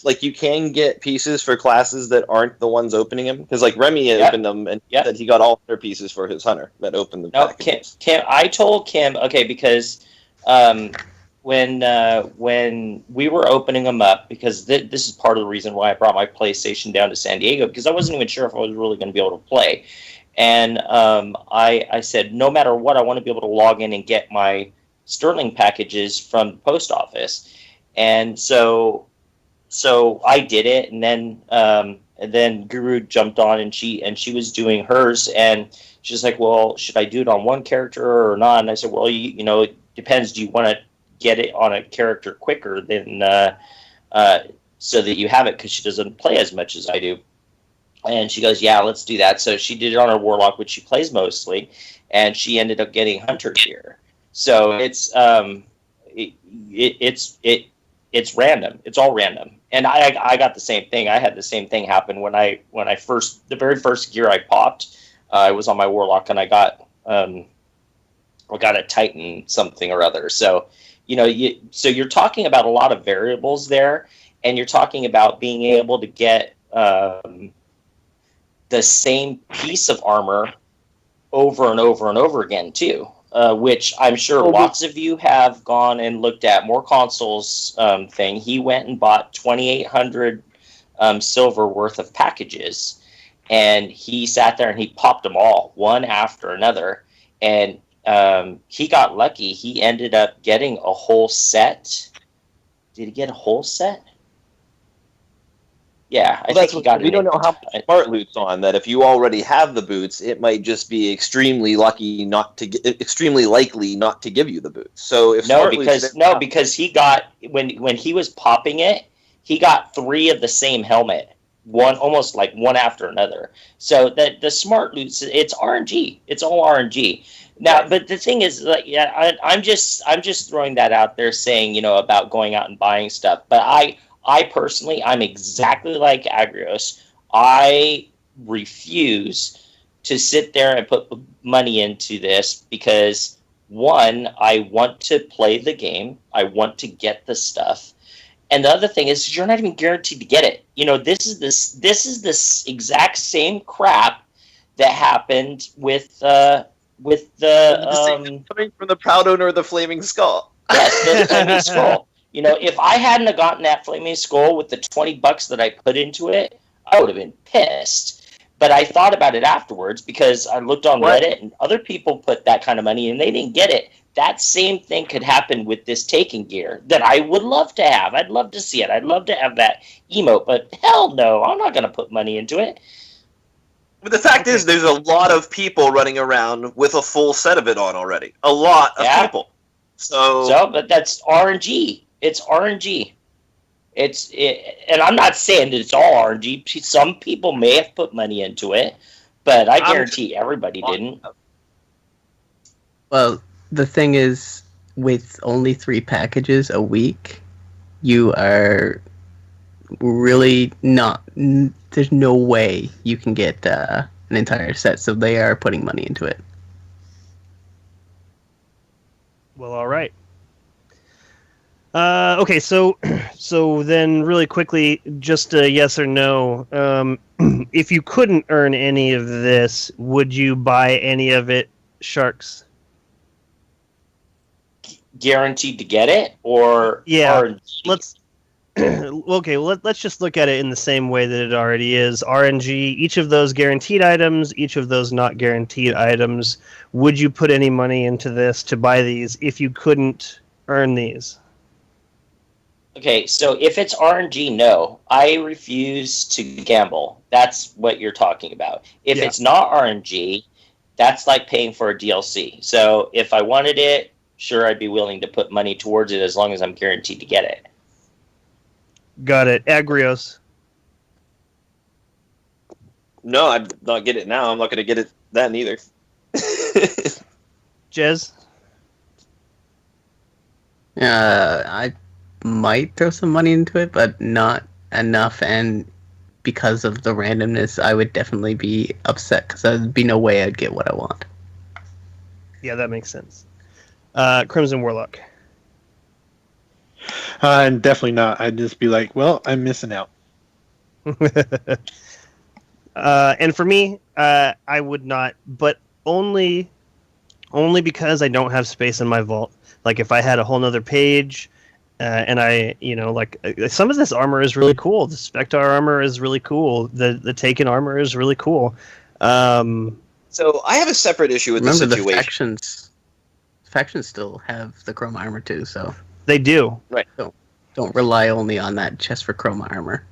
Like, you can get pieces for classes that aren't the ones opening them, because like Remy opened them and said he got all their pieces for his Hunter that opened the packages. Kim, I told Kim, okay, because when we were opening them up, because this is part of the reason why I brought my PlayStation down to San Diego, because I wasn't even sure if I was really going to be able to play. And I said, no matter what, I want to be able to log in and get my Sterling packages from the post office. And so I did it, and then Guru jumped on, and she was doing hers, and she's like, well, should I do it on one character or not? And I said, well, it depends. Do you want to get it on a character quicker than so that you have it, because she doesn't play as much as I do? And she goes, yeah, let's do that. So she did it on her Warlock, which she plays mostly, and she ended up getting Hunter gear. So it's random. It's all random. And I got the same thing. I had the same thing happen when the very first gear I popped. I was on my Warlock, and I got a Titan something or other. So so you're talking about a lot of variables there, and you're talking about being able to get the same piece of armor over and over and over again too. which I'm sure lots of you have gone and looked at. More Consoles thing. He went and bought 2,800 silver worth of packages, and he sat there and he popped them all one after another, and he got lucky. He ended up getting a whole set. Did he get a whole set? Yeah, I think he got it. We don't know how much smart loot's on that. If you already have the boots, it might just be extremely likely not to give you the boots. So if because he got when he was popping it, he got 3 of the same helmet, one almost like one after another. So that the smart loot, it's RNG. It's all RNG. Now, but the thing is, like, yeah, I'm just throwing that out there, saying, you know, about going out and buying stuff. But I personally, I'm exactly like Agrios. I refuse to sit there and put money into this because, one, I want to play the game. I want to get the stuff. And the other thing is, you're not even guaranteed to get it. You know, this is this exact same crap that happened with the coming from the proud owner of the Flaming Skull. Yes, the Flaming Skull. You know, if I hadn't have gotten that Flaming Skull with the $20 that I put into it, I would have been pissed. But I thought about it afterwards because I looked on Reddit and other people put that kind of money and they didn't get it. That same thing could happen with this Taken gear that I would love to have. I'd love to see it. I'd love to have that emote, but hell no, I'm not going to put money into it. But the fact is, there's a lot of people running around with a full set of it on already. A lot of people. But that's RNG. It's RNG. And I'm not saying that it's all RNG. Some people may have put money into it, but I guarantee everybody didn't. Well, the thing is, with only 3 packages a week, you are really not. There's no way you can get an entire set, so they are putting money into it. Well, all right. Okay, so then really quickly, just a yes or no. If you couldn't earn any of this, would you buy any of it, Sharks? Guaranteed to get it, or RNG? Let's just look at it in the same way that it already is. RNG, each of those guaranteed items, each of those not guaranteed items. Would you put any money into this to buy these if you couldn't earn these? Okay, so if it's RNG, no. I refuse to gamble. That's what you're talking about. If it's not RNG, that's like paying for a DLC. So if I wanted it, sure, I'd be willing to put money towards it as long as I'm guaranteed to get it. Got it. Agrios. No, I'd not get it now. I'm not going to get it then either. Jez? I might throw some money into it, but not enough, and because of the randomness, I would definitely be upset because there'd be no way I'd get what I want. Yeah, that makes sense. Crimson Warlock. Definitely not. I'd just be like, well, I'm missing out. And for me, I would not, but only because I don't have space in my vault. Like if I had a whole nother page, and I, some of this armor is really cool. The Spectre armor is really cool. The Taken armor is really cool. So I have a separate issue with the situation. The factions still have the chroma armor too, so they do. Right. Don't rely only on that chest for chroma armor.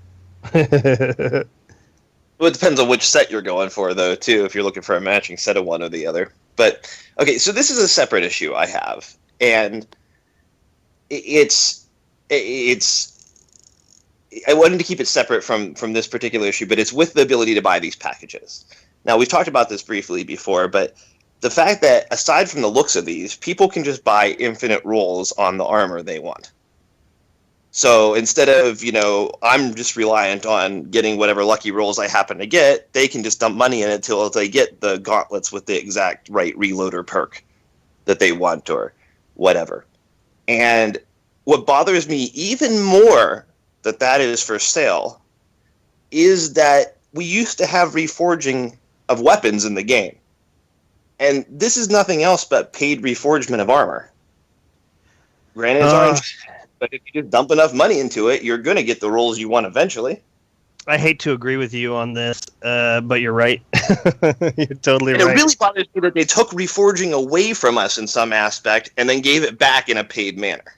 Well, it depends on which set you're going for, though, too, if you're looking for a matching set of one or the other. But, okay, so this is a separate issue I have. And it's I wanted to keep it separate from this particular issue, but it's with the ability to buy these packages. Now, we've talked about this briefly before, but the fact that, aside from the looks of these, people can just buy infinite rolls on the armor they want. So instead of, I'm just reliant on getting whatever lucky rolls I happen to get, they can just dump money in it until they get the gauntlets with the exact right reloader perk that they want or whatever. And what bothers me even more that is for sale is that we used to have reforging of weapons in the game. And this is nothing else but paid reforgement of armor. Granted, it's RNG, but if you just dump enough money into it, you're going to get the rolls you want eventually. I hate to agree with you on this, but you're right. You're totally And right. it really bothers me that they took reforging away from us in some aspect and then gave it back in a paid manner.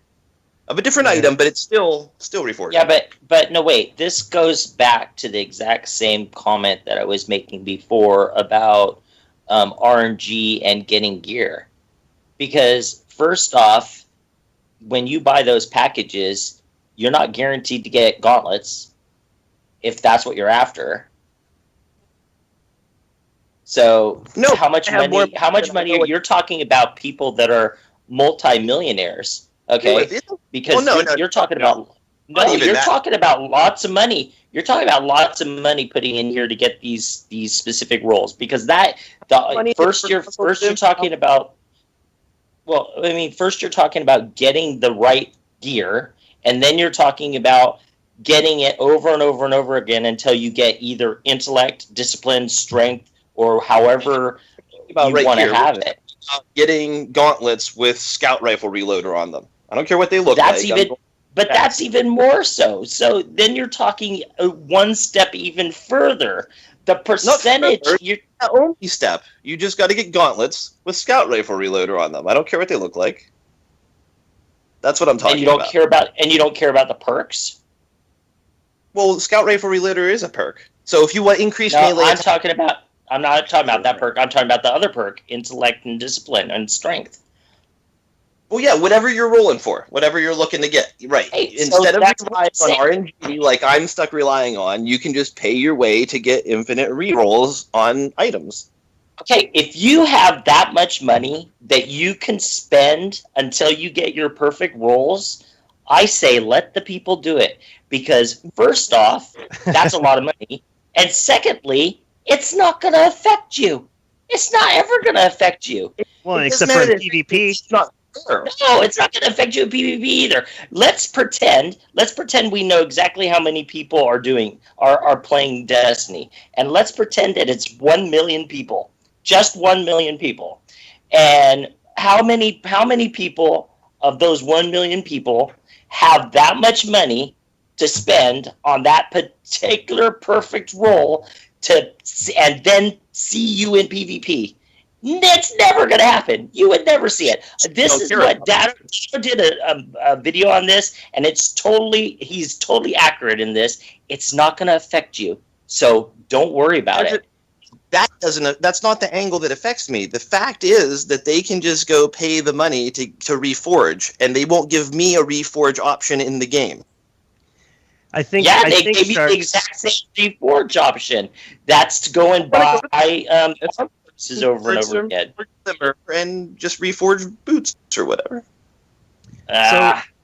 Of a different item, but it's still reforging. Yeah, but no, wait. This goes back to the exact same comment that I was making before about RNG and getting gear. Because first off, when you buy those packages, you're not guaranteed to get gauntlets if that's what you're after. So No, how much money? How much money? You're talking about people that are multimillionaires, okay? Because you're talking about talking about lots of money. You're talking about lots of money putting in here to get these specific roles because first you're talking about. Well, I mean, first you're talking about getting the right gear, and then you're talking about getting it over and over and over again until you get either intellect, discipline, strength, or however you want to have it. Getting gauntlets with scout rifle reloader on them. I don't care what they look like. That's even more so. So then you're talking one step even further. The percentage... Not only step. You just got to get gauntlets with scout rifle reloader on them. I don't care what they look like. That's what I'm talking about. And you don't care about the perks? Well, scout rifle reloader is a perk. So if you want increased melee... I'm not talking about that perk. I'm talking about the other perk, intellect and discipline and strength. Well, yeah, whatever you're rolling for, whatever you're looking to get, right? Instead of relying on RNG, like I'm stuck relying on, you can just pay your way to get infinite rerolls on items. Okay, if you have that much money that you can spend until you get your perfect rolls, I say let the people do it. Because first off, that's a lot of money. And secondly, it's not going to affect you. It's not ever going to affect you. Well, except for PvP. It's not fair. No, it's not going to affect you in PvP either. Let's pretend we know exactly how many people are playing Destiny. And let's pretend that it's 1 million people. Just 1 million people. And how many people of those 1 million people have that much money to spend on that particular perfect role and then see you in PvP? It's never going to happen. You would never see it. This is what Dad did a video on this, and he's totally accurate in this. It's not going to affect you, so don't worry about it. That's not the angle that affects me. The fact is that they can just go pay the money to reforge, and they won't give me a reforge option in the game. They gave me the exact same reforge option. That's to go and buy purchases over and over again. And just reforge boots or whatever.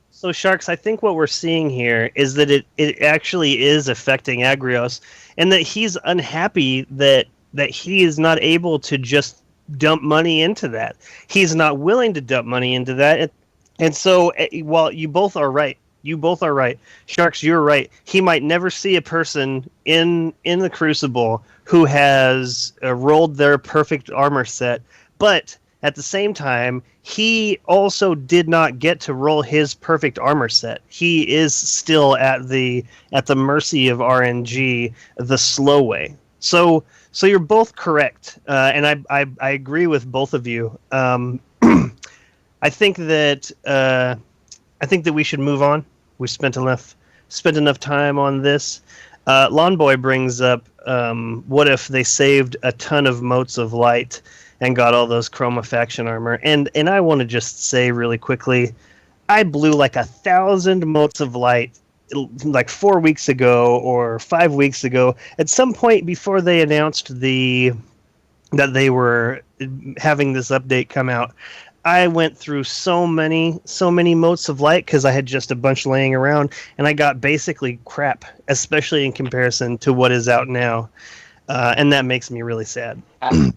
So Sharks, I think what we're seeing here is that it actually is affecting Agrios, and that he's unhappy that he is not able to just dump money into that. He's not willing to dump money into that. And so while you both are right, Sharks, you're right. He might never see a person in the Crucible who has rolled their perfect armor set, but at the same time, he also did not get to roll his perfect armor set. He is still at the mercy of RNG the slow way. So you're both correct, and I agree with both of you. I think that we should move on. We spent enough time on this. Lawn Boy brings up, what if they saved a ton of motes of light and got all those chroma faction armor? And I want to just say really quickly, I blew like 1,000 motes of light like 4 weeks ago or 5 weeks ago. At some point before they announced that they were having this update come out, I went through so many motes of light because I had just a bunch laying around, and I got basically crap, especially in comparison to what is out now, and that makes me really sad.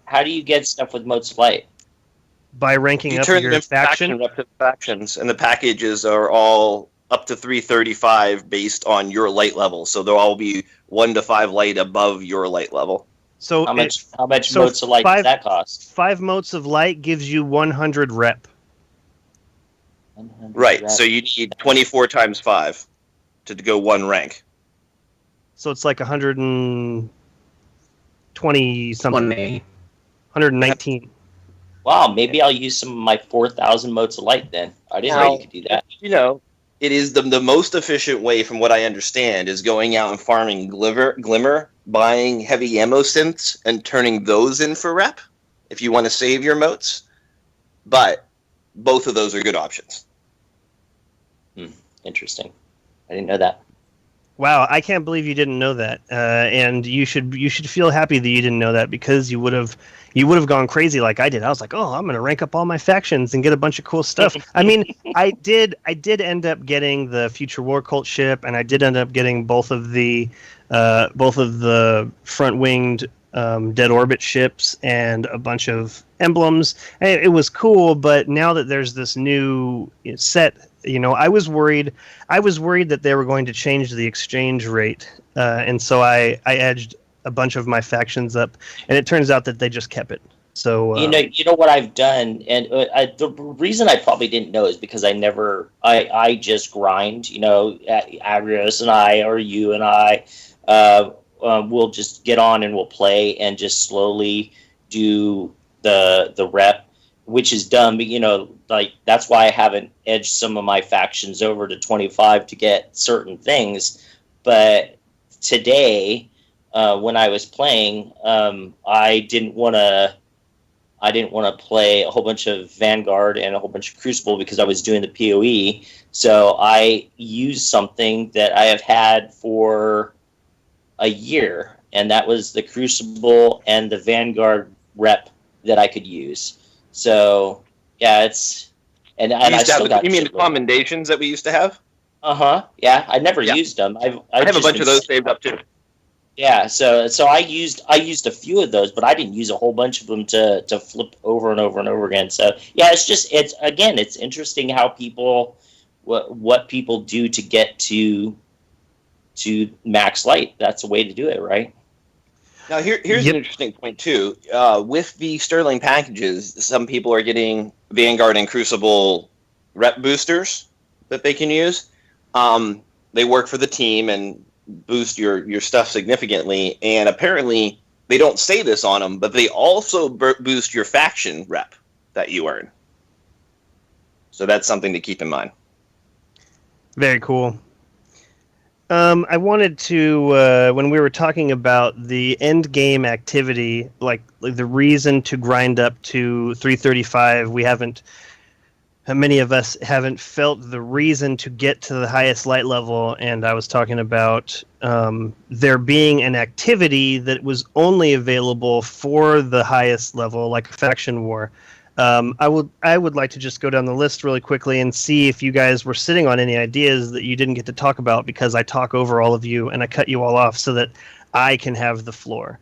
How do you get stuff with motes of light? By ranking up your faction. Up to factions, and the packages are all up to 335 based on your light level, so they'll all be 1 to 5 light above your light level. So how much so motes of light does that cost? 5 motes of light gives you 100 rep. 100 Right. rep. So you need 24 times 5 to go 1 rank. So it's like 120 something. 20. 119. Wow, maybe I'll use some of my 4,000 motes of light then. I didn't know you could do that. You know, it is the most efficient way, from what I understand, is going out and farming glimmer, buying heavy ammo synths, and turning those in for rep if you want to save your motes. But both of those are good options. Interesting. I didn't know that. Wow, I can't believe you didn't know that. And you should feel happy that you didn't know that, because you would have gone crazy like I did. I was like, oh, I'm gonna rank up all my factions and get a bunch of cool stuff. I mean, I did end up getting the Future War Cult ship, and I did end up getting both of the front winged Dead Orbit ships and a bunch of emblems. And it was cool, but now that there's this new set, I was worried that they were going to change the exchange rate, and so I edged a bunch of my factions up, and it turns out that they just kept it. So you know what I've done, and the reason I probably didn't know is because I just grind. Agrios and I, or you and I, we'll just get on and we'll play and just slowly do the rep, which is dumb, but like that's why I haven't edged some of my factions over to 25 to get certain things. But today, when I was playing, I didn't want to play a whole bunch of Vanguard and a whole bunch of Crucible because I was doing the PoE. So I used something that I have had for a year, and that was the Crucible and the Vanguard rep that I could use. So yeah, it's and I still got. You mean the commendations that we used to have? Yeah, I never used them. I have a bunch of those saved up too. Yeah, so I used a few of those, but I didn't use a whole bunch of them to flip over and over and over again. So yeah, it's interesting how what people do to get to max light. That's a way to do it, right? Now here's an interesting point too. With the Sterling packages, some people are getting Vanguard and Crucible rep boosters that they can use. They work for the team and boost your stuff significantly, and apparently they don't say this on them, but they also boost your faction rep that you earn. So that's something to keep in mind. Very cool. I wanted to, when we were talking about the end game activity, like the reason to grind up to 335, many of us haven't felt the reason to get to the highest light level, and I was talking about there being an activity that was only available for the highest level, like a faction war. I would like to just go down the list really quickly and see if you guys were sitting on any ideas that you didn't get to talk about, because I talk over all of you and I cut you all off so that I can have the floor.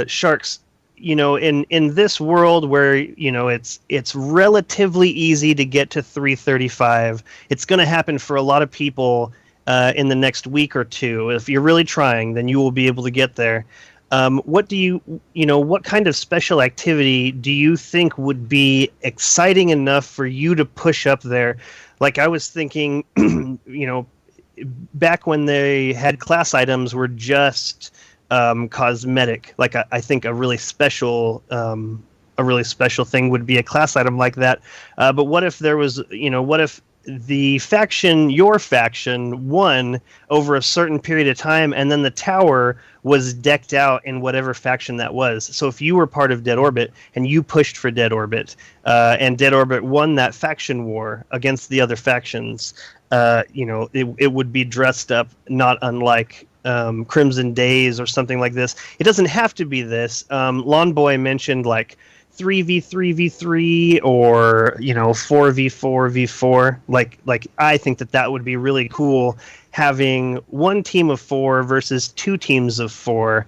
Sharks, in this world where it's relatively easy to get to 335, it's going to happen for a lot of people in the next week or two. If you're really trying, then you will be able to get there. What kind of special activity do you think would be exciting enough for you to push up there? Like I was thinking, back when they had class items were just cosmetic. Like I think a really special thing would be a class item like that. But what if there was, what if your faction won over a certain period of time, and then the tower was decked out in whatever faction that was. So if you were part of Dead Orbit and you pushed for Dead Orbit, and Dead Orbit won that faction war against the other factions, it would be dressed up not unlike Crimson Days or something like this. It doesn't have to be this. Lawn Boy mentioned like 3v3v3 or 4v4v4. Like I think that would be really cool. having one team of 4 versus 2 teams of 4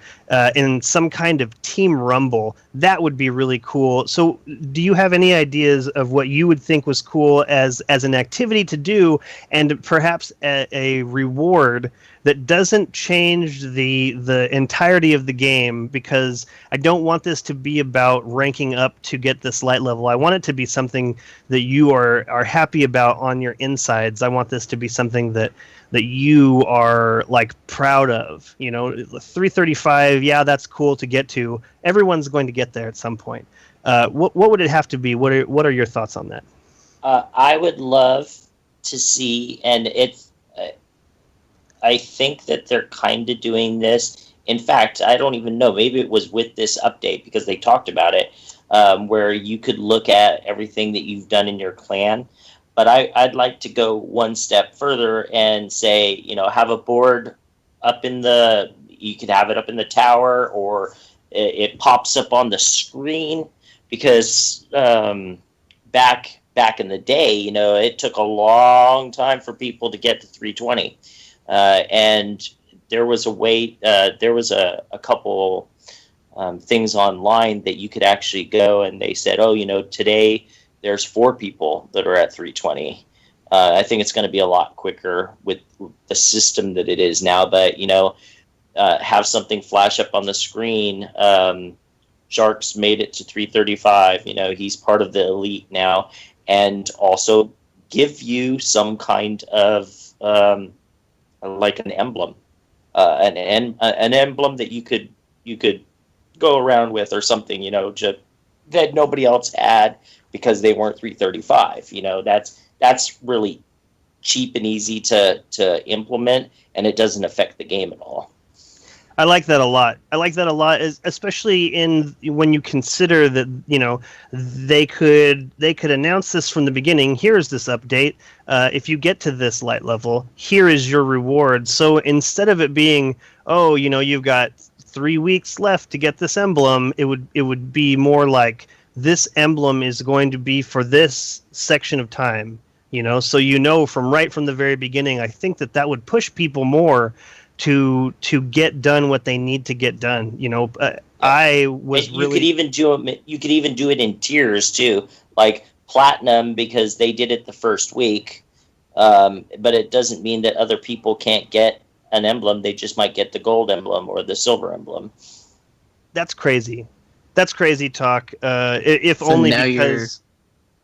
in some kind of team rumble. That would be really cool. So do you have any ideas of what you would think was cool as an activity to do, and perhaps a reward that doesn't change the entirety of the game? Because I don't want this to be about ranking up to get this light level. I want it to be something that you are happy about on your insides. I want this to be something that you are like proud of. 335, yeah, that's cool to get to. Everyone's going to get there at some point. What would it have to be? What are your thoughts on that? I would love to see, and I think that they're kind of doing this. In fact, I don't even know. Maybe it was with this update because they talked about it, where you could look at everything that you've done in your clan. But I'd like to go one step further and say, have a board up you could have it up in the tower, or it pops up on the screen, because back in the day, it took a long time for people to get to 320. And there was a way, there was a couple things online that you could actually go, and they said, today there's 4 people that are at 320. I think it's going to be a lot quicker with the system that it is now, but, have something flash up on the screen. Sharks made it to 335. He's part of the elite now, and also give you some kind of like an emblem, an emblem that you could go around with, or something, that nobody else had, because they weren't 335. That's really cheap and easy to implement, and it doesn't affect the game at all. I like that a lot. Especially when you consider that they could announce this from the beginning. Here's this update. If you get to this light level, here is your reward. So instead of it being, you've got 3 weeks left to get this emblem, it would be more like, this emblem is going to be for this section of time. So from the very beginning. I think that would push people more to get done what they need to get done. I was you could even do it in tiers too, like platinum, because they did it the first week. But it doesn't mean that other people can't get an emblem. They just might get the gold emblem or the silver emblem. That's crazy. That's crazy talk. If so only now because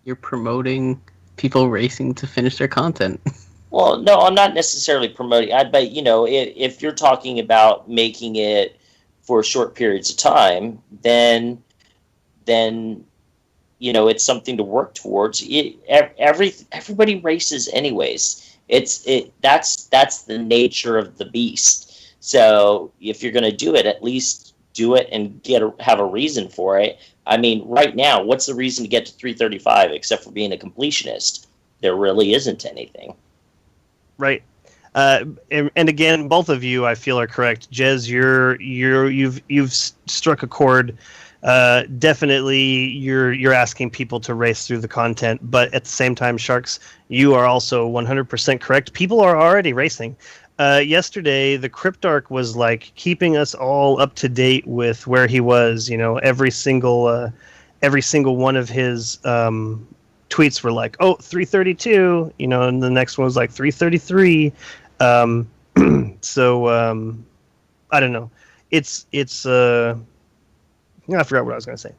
you're promoting people racing to finish their content. Well, no, I'm not necessarily promoting. But if you're talking about making it for short periods of time, then it's something to work towards. Everybody races anyways. That's the nature of the beast. So if you're going to do it, at least do it and have a reason for it. I mean, right now, what's the reason to get to 335 except for being a completionist? There really isn't anything. Right. And again, both of you, I feel, are correct. Jez, you've struck a chord. Definitely, you're asking people to race through the content, but at the same time, Sharks, you are also 100% correct. People are already racing. Yesterday, the Cryptarch was like keeping us all up to date with where he was. Every single one of his tweets were like, 332, and the next one was like 333. So I don't know. It's I forgot what I was going to say.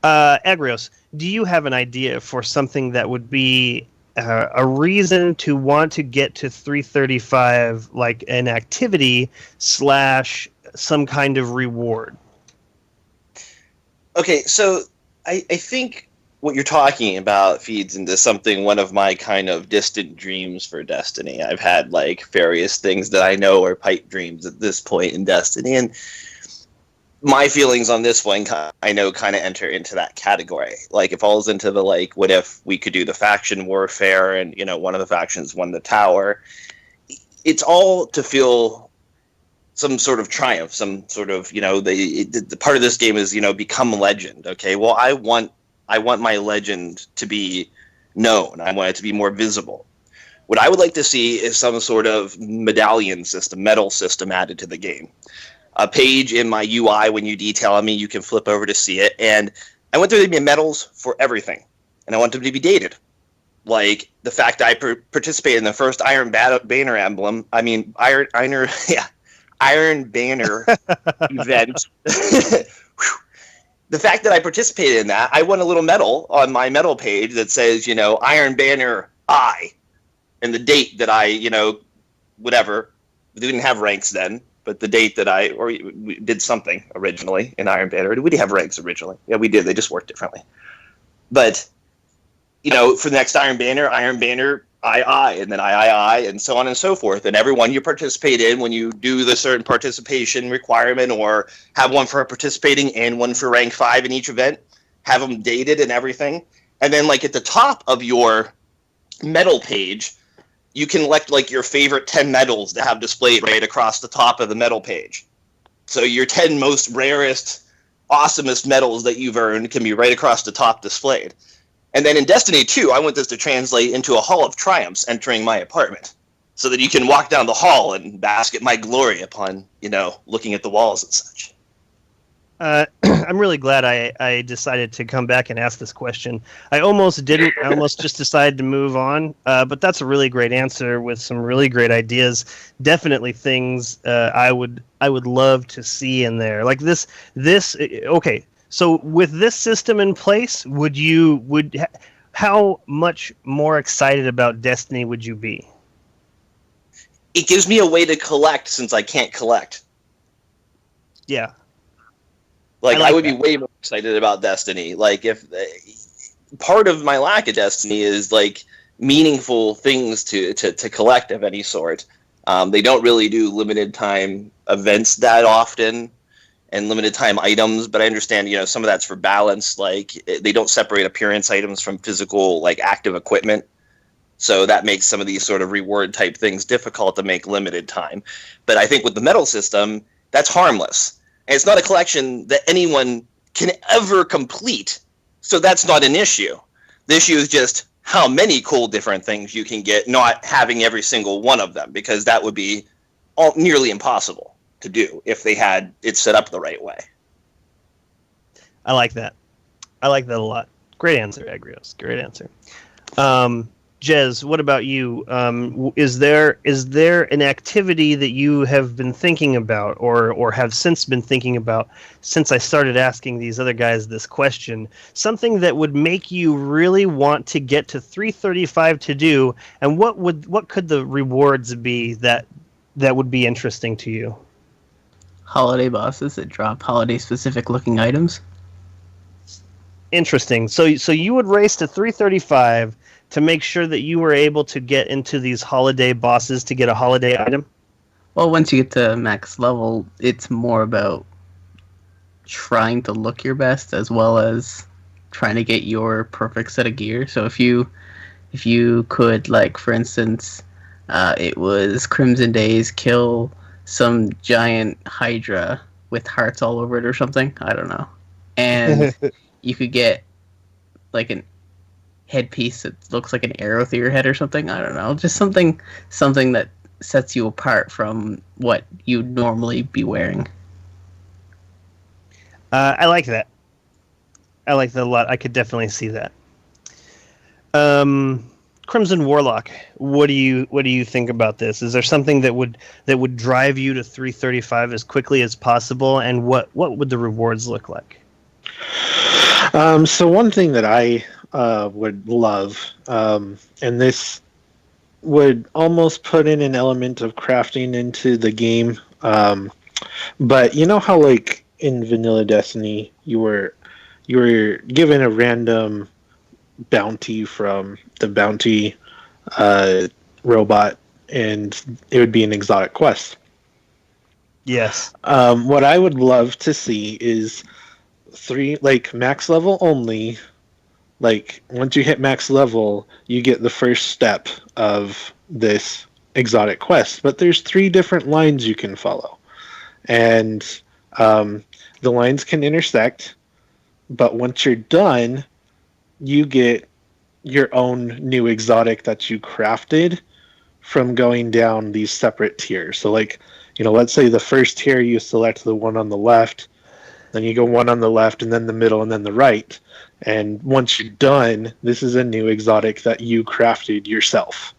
Agrios, do you have an idea for something that would be a reason to want to get to 335, like an activity / some kind of reward? Okay, so I think what you're talking about feeds into one of my kind of distant dreams for Destiny. I've had like various things that I know are pipe dreams at this point in Destiny, and my feelings on this one, I know, kind of enter into that category. Like, it falls into the, like, what if we could do the faction warfare and, one of the factions won the tower. It's all to feel some sort of triumph, some sort of, the part of this game is, become a legend. Okay, well, I want my legend to be known. I want it to be more visible. What I would like to see is some sort of medallion system, medal system added to the game. A page in my UI, when you detail me, you can flip over to see it. And I want there to be medals for everything. And I want them to be dated. Like the fact that I participated in the first Iron Banner emblem. I mean, Iron Banner event. The fact that I participated in that, I won a little medal on my medal page that says, Iron Banner I, and the date that I, whatever. We didn't have ranks then, but the date that we did something originally in Iron Banner. We did have ranks originally. Yeah, we did. They just worked differently. But, for the next Iron Banner I, and then I, and so on and so forth. And everyone you participate in, when you do the certain participation requirement or have one for participating and one for rank 5 in each event, have them dated and everything. And then, like, at the top of your medal page, you can elect, like, your favorite 10 medals to have displayed right across the top of the medal page. So your 10 most rarest, awesomest medals that you've earned can be right across the top displayed. And then in Destiny 2, I want this to translate into a Hall of Triumphs entering my apartment, so that you can walk down the hall and bask at my glory upon, looking at the walls and such. I'm really glad I decided to come back and ask this question. I almost didn't. I almost just decided to move on. But that's a really great answer with some really great ideas. Definitely things I would love to see in there. Like this. Okay. So with this system in place, how much more excited about Destiny would you be? It gives me a way to collect since I can't collect. Yeah. I would be way more excited about Destiny. Like, if part of my lack of Destiny is like meaningful things to collect of any sort. They don't really do limited time events that often and limited time items, but I understand, some of that's for balance. Like, they don't separate appearance items from physical, like, active equipment. So that makes some of these sort of reward type things difficult to make limited time. But I think with the medal system, that's harmless. And it's not a collection that anyone can ever complete. So that's not an issue. The issue is just how many cool different things you can get, not having every single one of them, because that would be nearly impossible to do if they had it set up the right way. I like that. I like that a lot. Great answer, Agrios. Great answer. Jez, what about you? Is there an activity that you have been thinking about or have since been thinking about since I started asking these other guys this question? Something that would make you really want to get to 335 to do, and what could the rewards be that would be interesting to you? Holiday bosses that drop holiday-specific looking items. Interesting. So you would race to 335 to make sure that you were able to get into these holiday bosses to get a holiday item? Well, once you get to max level, it's more about trying to look your best as well as trying to get your perfect set of gear. So if you could, like, for instance, it was Crimson Days, kill some giant Hydra with hearts all over it or something. I don't know. And you could get, like, an headpiece that looks like an arrow through your head or something. I don't know. Just something that sets you apart from what you'd normally be wearing. I like that. I like that a lot. I could definitely see that. Crimson Warlock, what do you think about this? Is there something that would drive you to 335 as quickly as possible, and what would the rewards look like? So one thing that I would love, and this would almost put in an element of crafting into the game, but you know how, like, in vanilla Destiny, you were given a random bounty from the bounty robot, and it would be an exotic quest. Yes. What I would love to see is 3, like, max level only. Like, once you hit max level, you get the first step of this exotic quest. But there's 3 different lines you can follow. And the lines can intersect, but once you're done, you get your own new exotic that you crafted from going down these separate tiers. So like, let's say the first tier you select the one on the left, then you go one on the left and then the middle and then the right. And once you're done, this is a new exotic that you crafted yourself.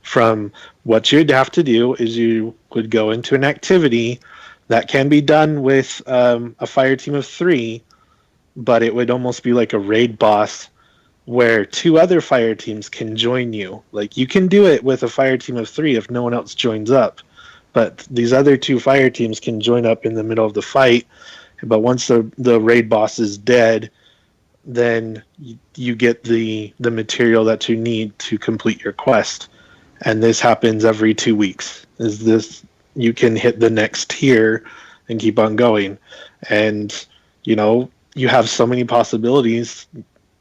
From what you'd have to do is you would go into an activity that can be done with a fire team of 3, but it would almost be like a raid boss where 2 other fire teams can join you. Like you can do it with a fire team of 3 if no one else joins up, but these other 2 fire teams can join up in the middle of the fight. But once the raid boss is dead, then you get the material that you need to complete your quest. And this happens every 2 weeks. You can hit the next tier and keep on going. And you have so many possibilities.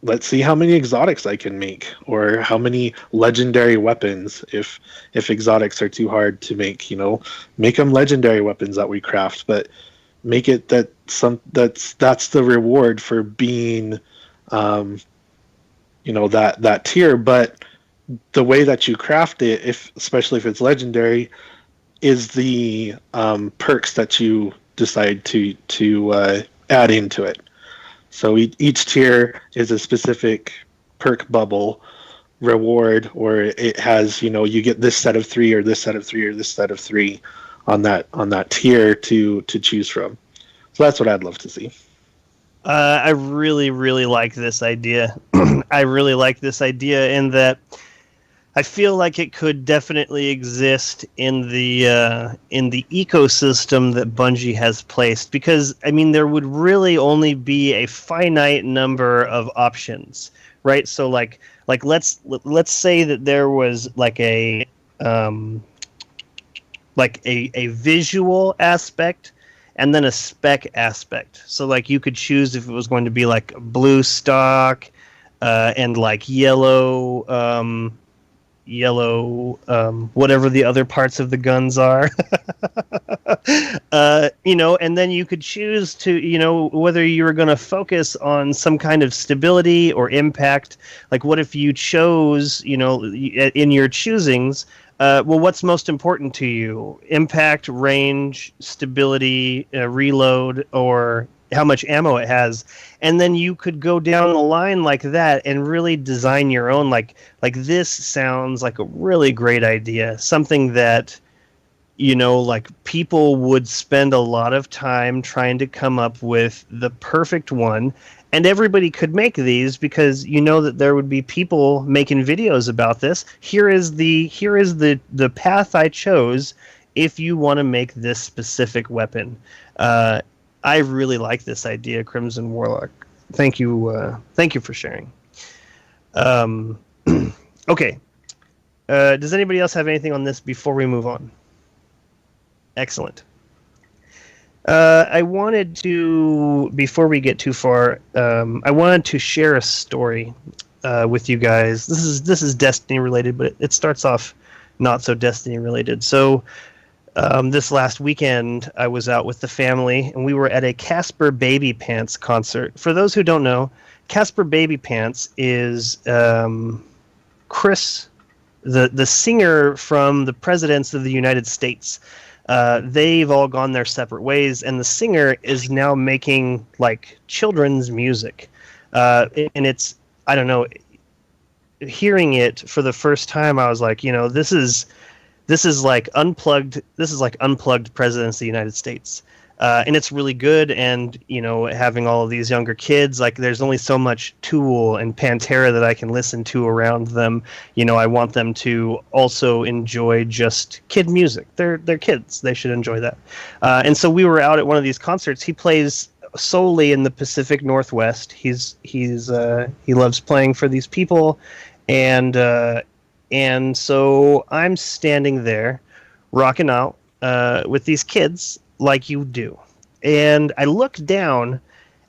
Let's see how many exotics I can make, or how many legendary weapons. If exotics are too hard to make, make them legendary weapons that we craft, but make it that's the reward for being that tier. But the way that you craft it, especially if it's legendary, is the perks that you decide to add into it. So each tier is a specific perk bubble reward, or it has, you get this set of 3 or this set of 3 or this set of 3 on that tier to choose from. So that's what I'd love to see. I really, really like this idea. I really like this idea in that I feel like it could definitely exist in the ecosystem that Bungie has placed, because there would really only be a finite number of options, right? So like let's say that there was like a visual aspect and then a spec aspect. So like you could choose if it was going to be like blue stock and like yellow whatever the other parts of the guns are. And then you could choose to, whether you were going to focus on some kind of stability or impact. Like what if you chose, in your choosings, what's most important to you? Impact, range, stability, reload, or how much ammo it has. And then you could go down the line like that and really design your own. Like this sounds like a really great idea. Something that, like people would spend a lot of time trying to come up with the perfect one. And everybody could make these because that there would be people making videos about this. Here is the path I chose if you want to make this specific weapon. I really like this idea, Crimson Warlock. Thank you for sharing. Okay. Does anybody else have anything on this before we move on? Excellent. I wanted to, before we get too far, I wanted to share a story with you guys. This is Destiny related, but it starts off not so Destiny related. So this last weekend, I was out with the family, and we were at a Casper Baby Pants concert. For those who don't know, Casper Baby Pants is Chris, the singer from the Presidents of the United States. They've all gone their separate ways, and the singer is now making like children's music. And it's, I don't know, hearing it for the first time, I was like, this is like unplugged Presidents of the United States. And it's really good. And, having all of these younger kids, like there's only so much Tool and Pantera that I can listen to around them. I want them to also enjoy just kid music. They're kids. They should enjoy that. And so we were out at one of these concerts. He plays solely in the Pacific Northwest. He loves playing for these people. And so I'm standing there rocking out with these kids like you do. And I look down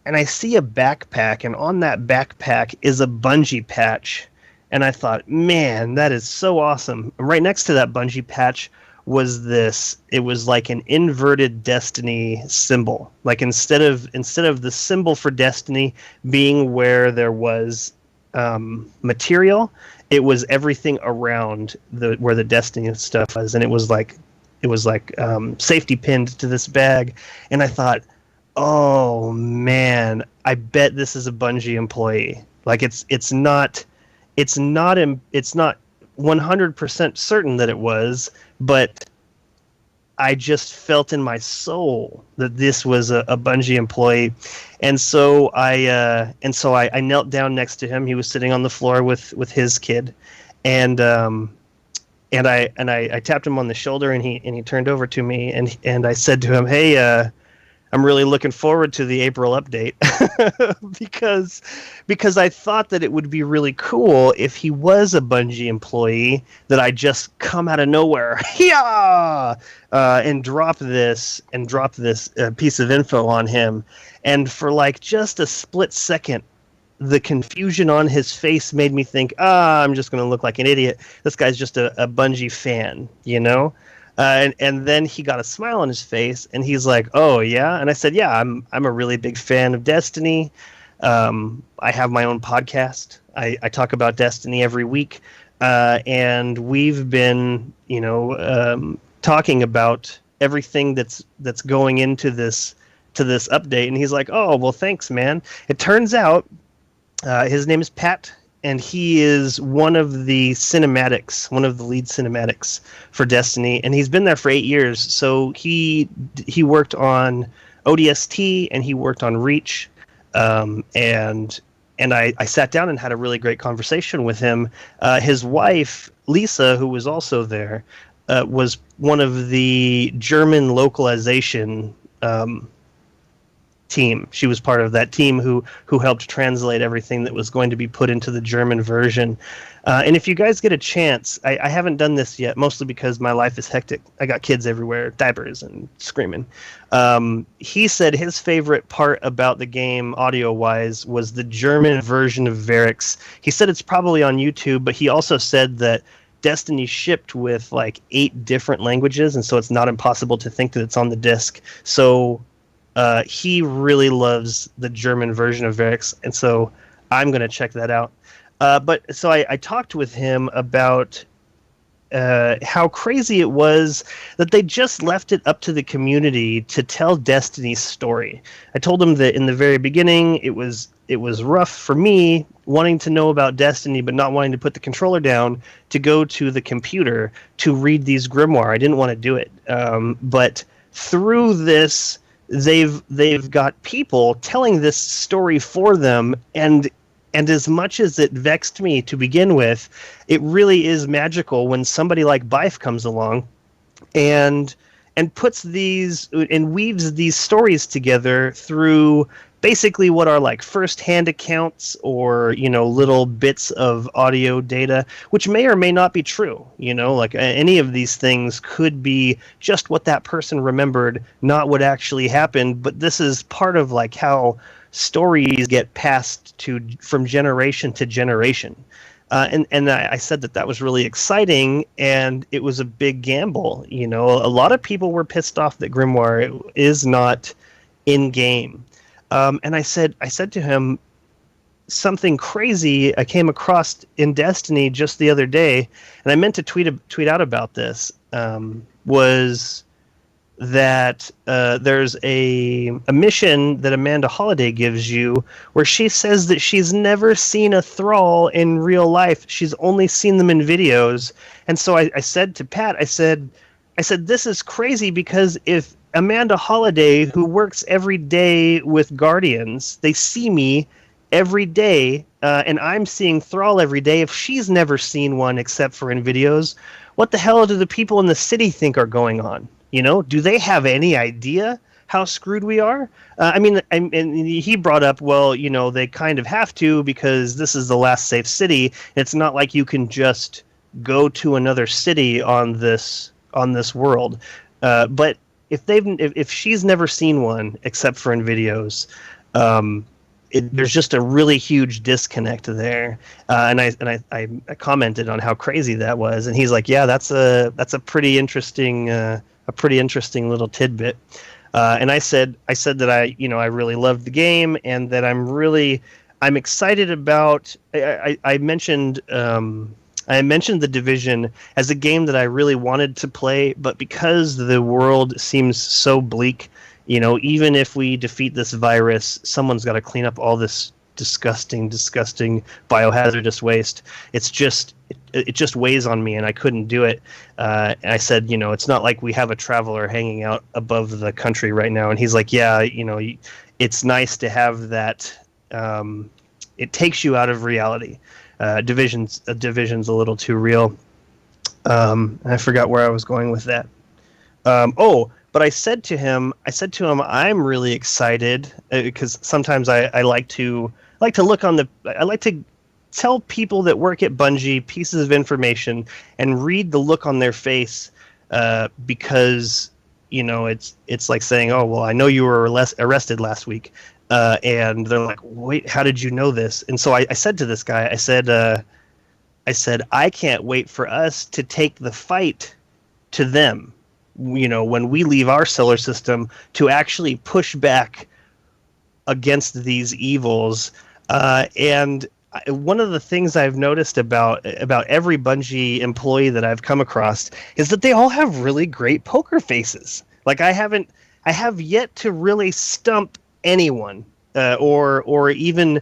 and I see a backpack, and on that backpack is a Bungie patch. And I thought, man, that is so awesome. Right next to that Bungie patch was this. It was like an inverted Destiny symbol. Like instead of the symbol for Destiny being where there was material, It was everything around where the Destiny stuff was, and it was like safety pinned to this bag, and I thought, oh man, I bet this is a Bungie employee. Like it's not 100% certain that it was, but I just felt in my soul that this was a Bungie employee, and so I knelt down next to him. He was sitting on the floor with his kid, and I tapped him on the shoulder, and he turned over to me, and I said to him, "Hey, I'm really looking forward to the April update," because I thought that it would be really cool if he was a Bungie employee, that I just come out of nowhere, and drop this piece of info on him, and for like just a split second, the confusion on his face made me think, I'm just going to look like an idiot. This guy's just a Bungie fan, you know? And then he got a smile on his face, and he's like, "Oh yeah," and I said, "Yeah, I'm a really big fan of Destiny. I have my own podcast. I talk about Destiny every week, and we've been, talking about everything that's going into this update." And he's like, "Oh well, thanks, man." It turns out his name is Pat, and he is one of the lead cinematics for Destiny, and he's been there for 8 years. So he worked on ODST, and he worked on Reach, and I sat down and had a really great conversation with him. His wife Lisa, who was also there, was one of the German localization team. She was part of that team who helped translate everything that was going to be put into the German version. And if you guys get a chance, I haven't done this yet, mostly because my life is hectic. I got kids everywhere, diapers and screaming. He said his favorite part about the game, audio-wise, was the German version of Varix. He said it's probably on YouTube, but he also said that Destiny shipped with like 8 different languages, and so it's not impossible to think that it's on the disc. So he really loves the German version of Varix, and so I'm going to check that out. But so I talked with him about how crazy it was that they just left it up to the community to tell Destiny's story. I told him that in the very beginning it was rough for me wanting to know about Destiny but not wanting to put the controller down to go to the computer to read these grimoire. I didn't want to do it, but through this, they've got people telling this story for them, and as much as it vexed me to begin with, it really is magical when somebody like Bife comes along and puts these and weaves these stories together through basically what are like first-hand accounts or little bits of audio data, which may or may not be true. Like any of these things could be just what that person remembered, not what actually happened. But this is part of like how stories get passed from generation to generation. And I said that was really exciting, and it was a big gamble. A lot of people were pissed off that Grimoire is not in game. And I said to him something crazy I came across in Destiny just the other day, and I meant to tweet out about this. Was that there's a mission that Amanda Holiday gives you where she says that she's never seen a thrall in real life. She's only seen them in videos. And so I said to Pat, I said, this is crazy, because if Amanda Holiday, who works every day with Guardians, they see me every day, and I'm seeing Thrall every day. If she's never seen one except for in videos, what the hell do the people in the city think are going on? Do they have any idea how screwed we are? And he brought up, well, they kind of have to, because this is the last safe city. It's not like you can just go to another city on this world. But if she's never seen one except for in videos, there's just a really huge disconnect there. And I commented on how crazy that was, and he's like, "Yeah, that's a pretty interesting little tidbit." And I said that I really loved the game, and that I'm I'm excited about. I mentioned. I mentioned The Division as a game that I really wanted to play, but because the world seems so bleak, even if we defeat this virus, someone's got to clean up all this disgusting biohazardous waste. It just weighs on me, and I couldn't do it. And I said, it's not like we have a traveler hanging out above the country right now. And he's like, yeah, it's nice to have that. It takes you out of reality. Division's a little too real. I forgot where I was going with that. But I said to him, I'm really excited because sometimes I like to look on I like to tell people that work at Bungie pieces of information and read the look on their face, because it's like saying, oh well, I know you were arrested last week, and they're like, wait, how did you know this? And so I said to this guy, I said I can't wait for us to take the fight to them, when we leave our solar system, to actually push back against these evils. And one of the things I've noticed about every Bungie employee that I've come across is that they all have really great poker faces. Like I have yet to really stump anyone, or even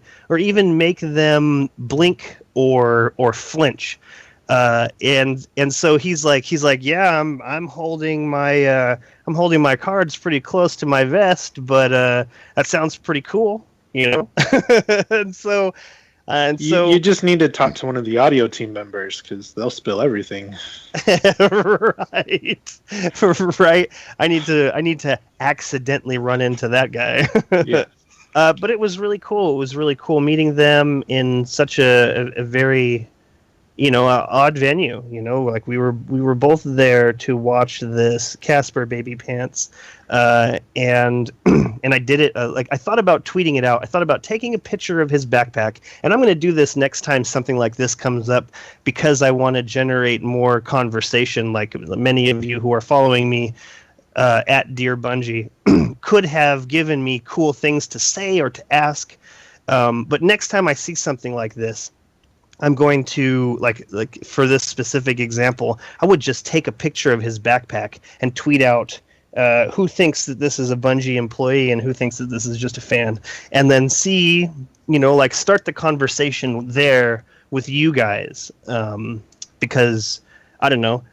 make them blink or flinch. And so he's like, yeah, I'm holding my cards pretty close to my vest, but that sounds pretty cool, and so you just need to talk to one of the audio team members because they'll spill everything. Right. I need to accidentally run into that guy. Yeah. But it was really cool. It was really cool meeting them in such a very, odd venue. Like we were both there to watch this Casper Baby Pants, and I did it. Like I thought about tweeting it out. I thought about taking a picture of his backpack, and I'm going to do this next time something like this comes up because I want to generate more conversation. Like many of you who are following me at Dear Bungie could have given me cool things to say or to ask, but next time I see something like this, I'm going to like for this specific example, I would just take a picture of his backpack and tweet out who thinks that this is a Bungie employee and who thinks that this is just a fan, and then see, start the conversation there with you guys, because I don't know,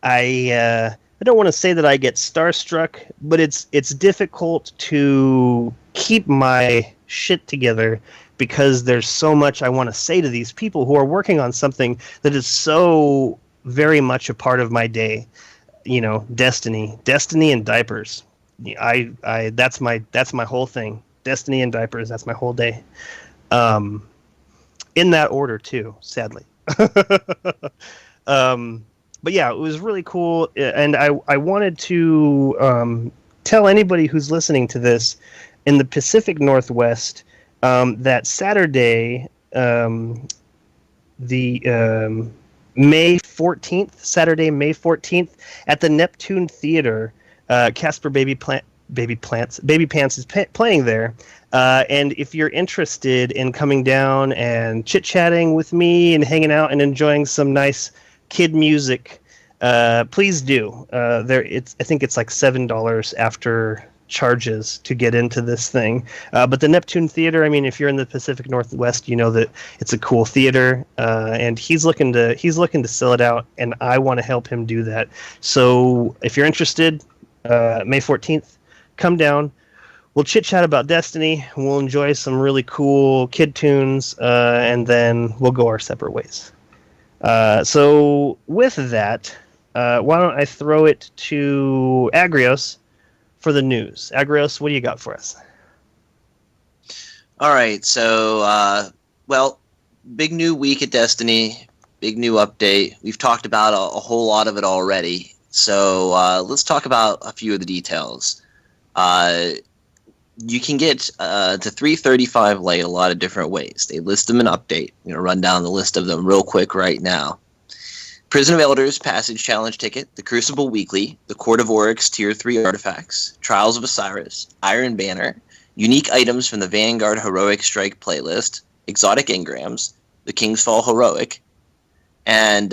I don't want to say that I get starstruck, but it's difficult to keep my shit together because there's so much I want to say to these people who are working on something that is so very much a part of my day. Destiny and diapers. That's my whole thing. Destiny and diapers. That's my whole day. In that order too, sadly. But yeah, it was really cool, and I wanted to tell anybody who's listening to this in the Pacific Northwest that Saturday, the May 14th, Saturday, May 14th, at the Neptune Theater, Casper Baby Pants is playing there. And if you're interested in coming down and chit-chatting with me and hanging out and enjoying some nice kid music, please do. I think it's like $7 after charges to get into this thing. But the Neptune Theater, I mean, if you're in the Pacific Northwest, you know that it's a cool theater, and he's looking to sell it out, and I want to help him do that. So if you're interested, May 14th, come down. We'll chit chat about Destiny. We'll enjoy some really cool kid tunes, and then we'll go our separate ways. So with that, why don't I throw it to Agrios for the news. Agrios, what do you got for us? All right, so, big new week at Destiny, big new update. We've talked about a whole lot of it already, so let's talk about a few of the details. You can get to 335 Light a lot of different ways. They list them in update. I'm going to run down the list of them real quick right now. Prison of Elders Passage Challenge Ticket, the Crucible Weekly, the Court of Oryx Tier 3 Artifacts, Trials of Osiris, Iron Banner, unique items from the Vanguard Heroic Strike playlist, exotic engrams, the King's Fall Heroic, and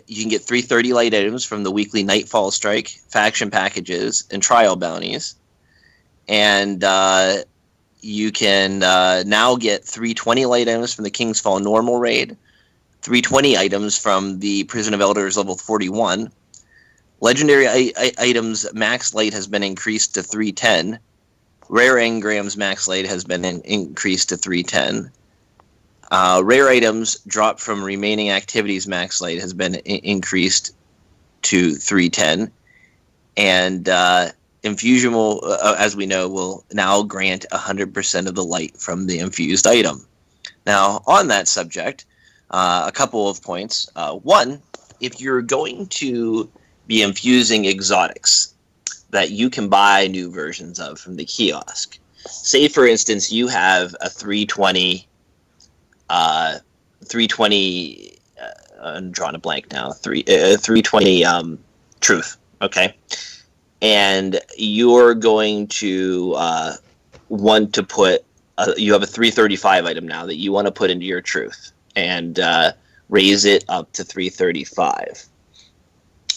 you can get 330 light items from the weekly Nightfall Strike, faction packages, and trial bounties. And you can now get 320 light items from the King's Fall normal raid, 320 items from the Prison of Elders level 41. Legendary items max light has been increased to 310. Rare engrams max light has been increased to 310. Rare items dropped from remaining activities max light has been increased to 310. And infusion will, as we know, will now grant 100% of the light from the infused item. Now, on that subject, a couple of points. One, if you're going to be infusing exotics that you can buy new versions of from the kiosk, say, for instance, you have a 320... I'm drawing a blank now. 320 truth. Okay, and you're going to want to put. You have a 335 item now that you want to put into your truth and raise it up to 335.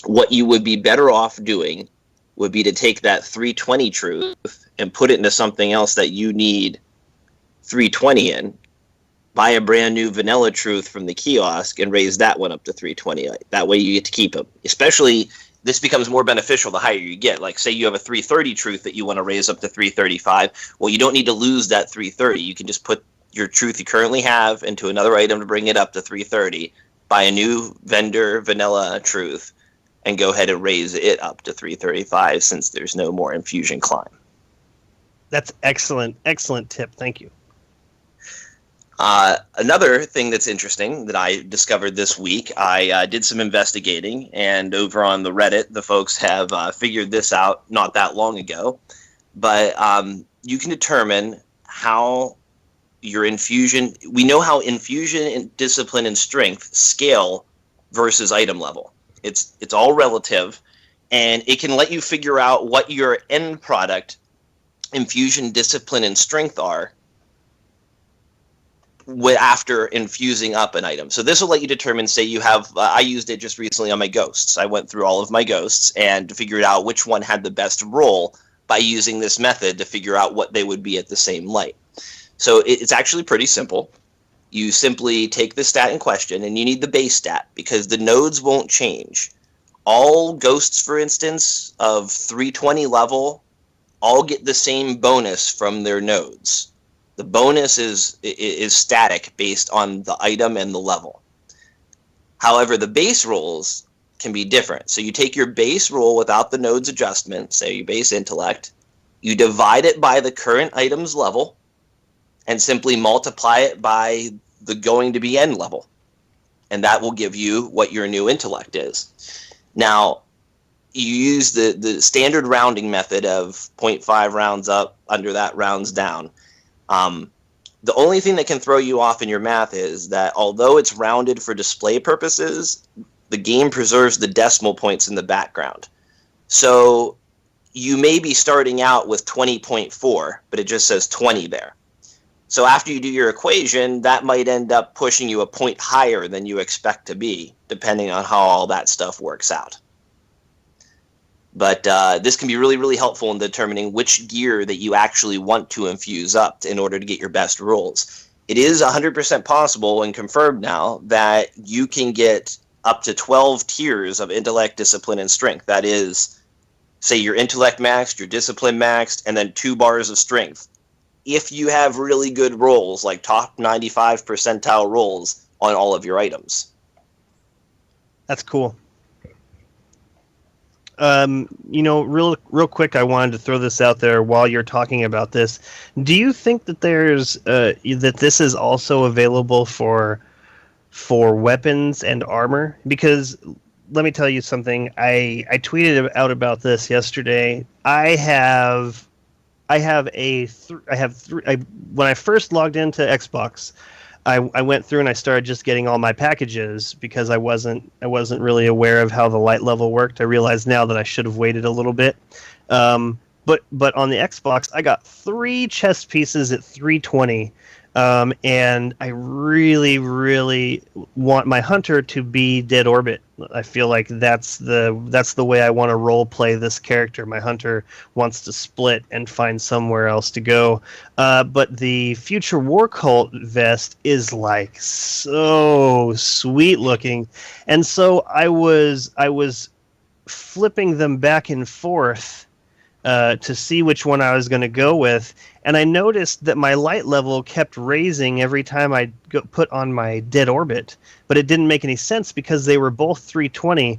What you would be better off doing would be to take that 320 truth and put it into something else that you need 320 in. Buy a brand new vanilla truth from the kiosk and raise that one up to 320. That way you get to keep them. Especially, this becomes more beneficial the higher you get. Like, say you have a 330 truth that you want to raise up to 335. Well, you don't need to lose that 330. You can just put your truth you currently have into another item to bring it up to 330. Buy a new vendor vanilla truth and go ahead and raise it up to 335 since there's no more infusion climb. That's excellent tip. Thank you. Another thing that's interesting that I discovered this week, I did some investigating, and over on the Reddit, the folks have figured this out not that long ago. But you can determine how your infusion... We know how infusion, discipline, and strength scale versus item level. It's all relative, and it can let you figure out what your end product infusion, discipline, and strength are after infusing up an item. So this will let you determine, say you have, I used it just recently on my ghosts. I went through all of my ghosts and figured out which one had the best roll by using this method to figure out what they would be at the same light. So it's actually pretty simple. You simply take the stat in question, and you need the base stat because the nodes won't change. All ghosts, for instance, of 320 level all get the same bonus from their nodes. The bonus is static based on the item and the level. However, the base rolls can be different. So you take your base roll without the nodes adjustment, say your base intellect, you divide it by the current item's level, and simply multiply it by the going to be end level. And that will give you what your new intellect is. Now, you use the standard rounding method of 0.5 rounds up, under that rounds down. The only thing that can throw you off in your math is that although it's rounded for display purposes, the game preserves the decimal points in the background. So you may be starting out with 20.4, but it just says 20 there. So after you do your equation, that might end up pushing you a point higher than you expect to be, depending on how all that stuff works out. But this can be really, really helpful in determining which gear that you actually want to infuse up in order to get your best rolls. It is 100% possible and confirmed now that you can get up to 12 tiers of intellect, discipline, and strength. That is, say your intellect maxed, your discipline maxed, and then 2 bars of strength. If you have really good rolls, like top 95 percentile rolls on all of your items. That's cool. Real quick, I wanted to throw this out there while you're talking about this. Do you think that there's that this is also available for weapons and armor? Because let me tell you something. I tweeted out about this yesterday. When I first logged into Xbox, I went through and I started just getting all my packages because I wasn't really aware of how the light level worked. I realize now that I should have waited a little bit. But on the Xbox, I got 3 chest pieces at 320 And I really, really want my hunter to be Dead Orbit. I feel like that's the way I want to role play this character. My hunter wants to split and find somewhere else to go. But the Future War Cult vest is like so sweet looking, and so I was flipping them back and forth to see which one I was going to go with. And I noticed that my light level kept raising every time I put on my Dead Orbit, but it didn't make any sense because they were both 320.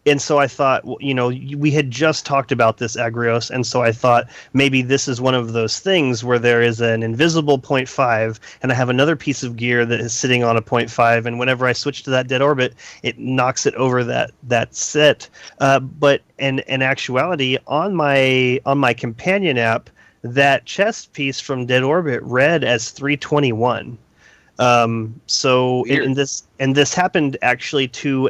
And so I thought, we had just talked about this, Agrios, and so I thought maybe this is one of those things where there is an invisible 0.5, and I have another piece of gear that is sitting on a 0.5, and whenever I switch to that Dead Orbit, it knocks it over that set. But in actuality, on my companion app, that chest piece from Dead Orbit read as 321. So in this happened actually to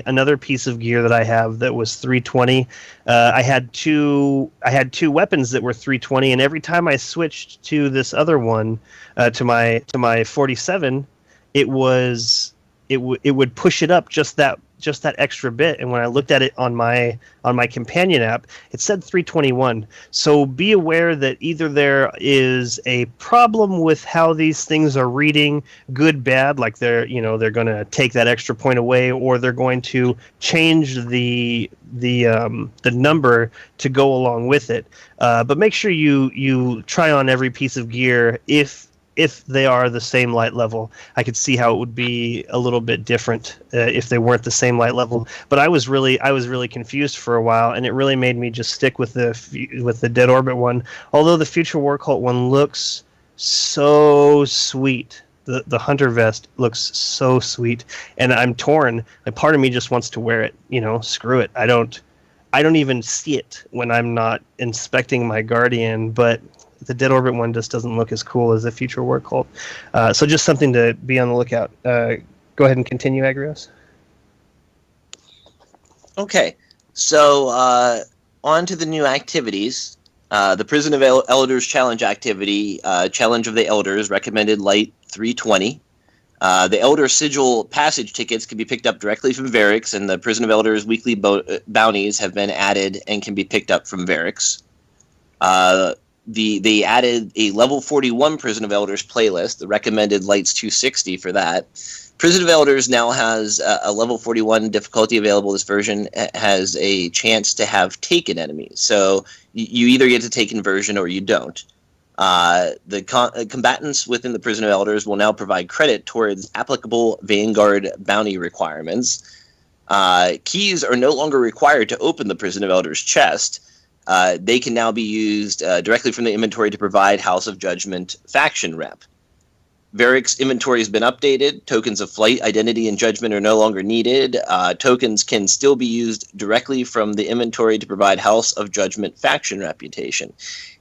another piece of gear that I have that was 320. I had two weapons that were 320, and every time I switched to this other one, to my 47, it would push it up just that extra bit. And when I looked at it on my companion app, it said 321. So be aware that either there is a problem with how these things are reading, good, bad, like they're going to take that extra point away, or they're going to change the number to go along with it. But make sure you try on every piece of gear if they are the same light level. I could see how it would be a little bit different if they weren't the same light level. But I was really confused for a while, and it really made me just stick with the Dead Orbit one. Although the Future War Cult one looks so sweet. The Hunter vest looks so sweet, and I'm torn. Like, part of me just wants to wear it. Screw it. I don't even see it when I'm not inspecting my Guardian, but the Dead Orbit one just doesn't look as cool as the Future War Cult. So just something to be on the lookout. Go ahead and continue, Agrios. Okay, so on to the new activities. The Prison of Elders Challenge activity, Challenge of the Elders, recommended light 320. The Elder Sigil passage tickets can be picked up directly from Varix, and the Prison of Elders weekly bounties have been added and can be picked up from Varix. They added a level 41 Prison of Elders playlist, the recommended lights 260 for that. Prison of Elders now has a level 41 difficulty available. This version has a chance to have taken enemies. So you either get to take inversion or you don't. The combatants within the Prison of Elders will now provide credit towards applicable Vanguard bounty requirements. Keys are no longer required to open the Prison of Elders chest. They can now be used directly from the inventory to provide House of Judgment faction rep. Varix inventory has been updated. Tokens of flight, identity, and judgment are no longer needed. Tokens can still be used directly from the inventory to provide House of Judgment faction reputation.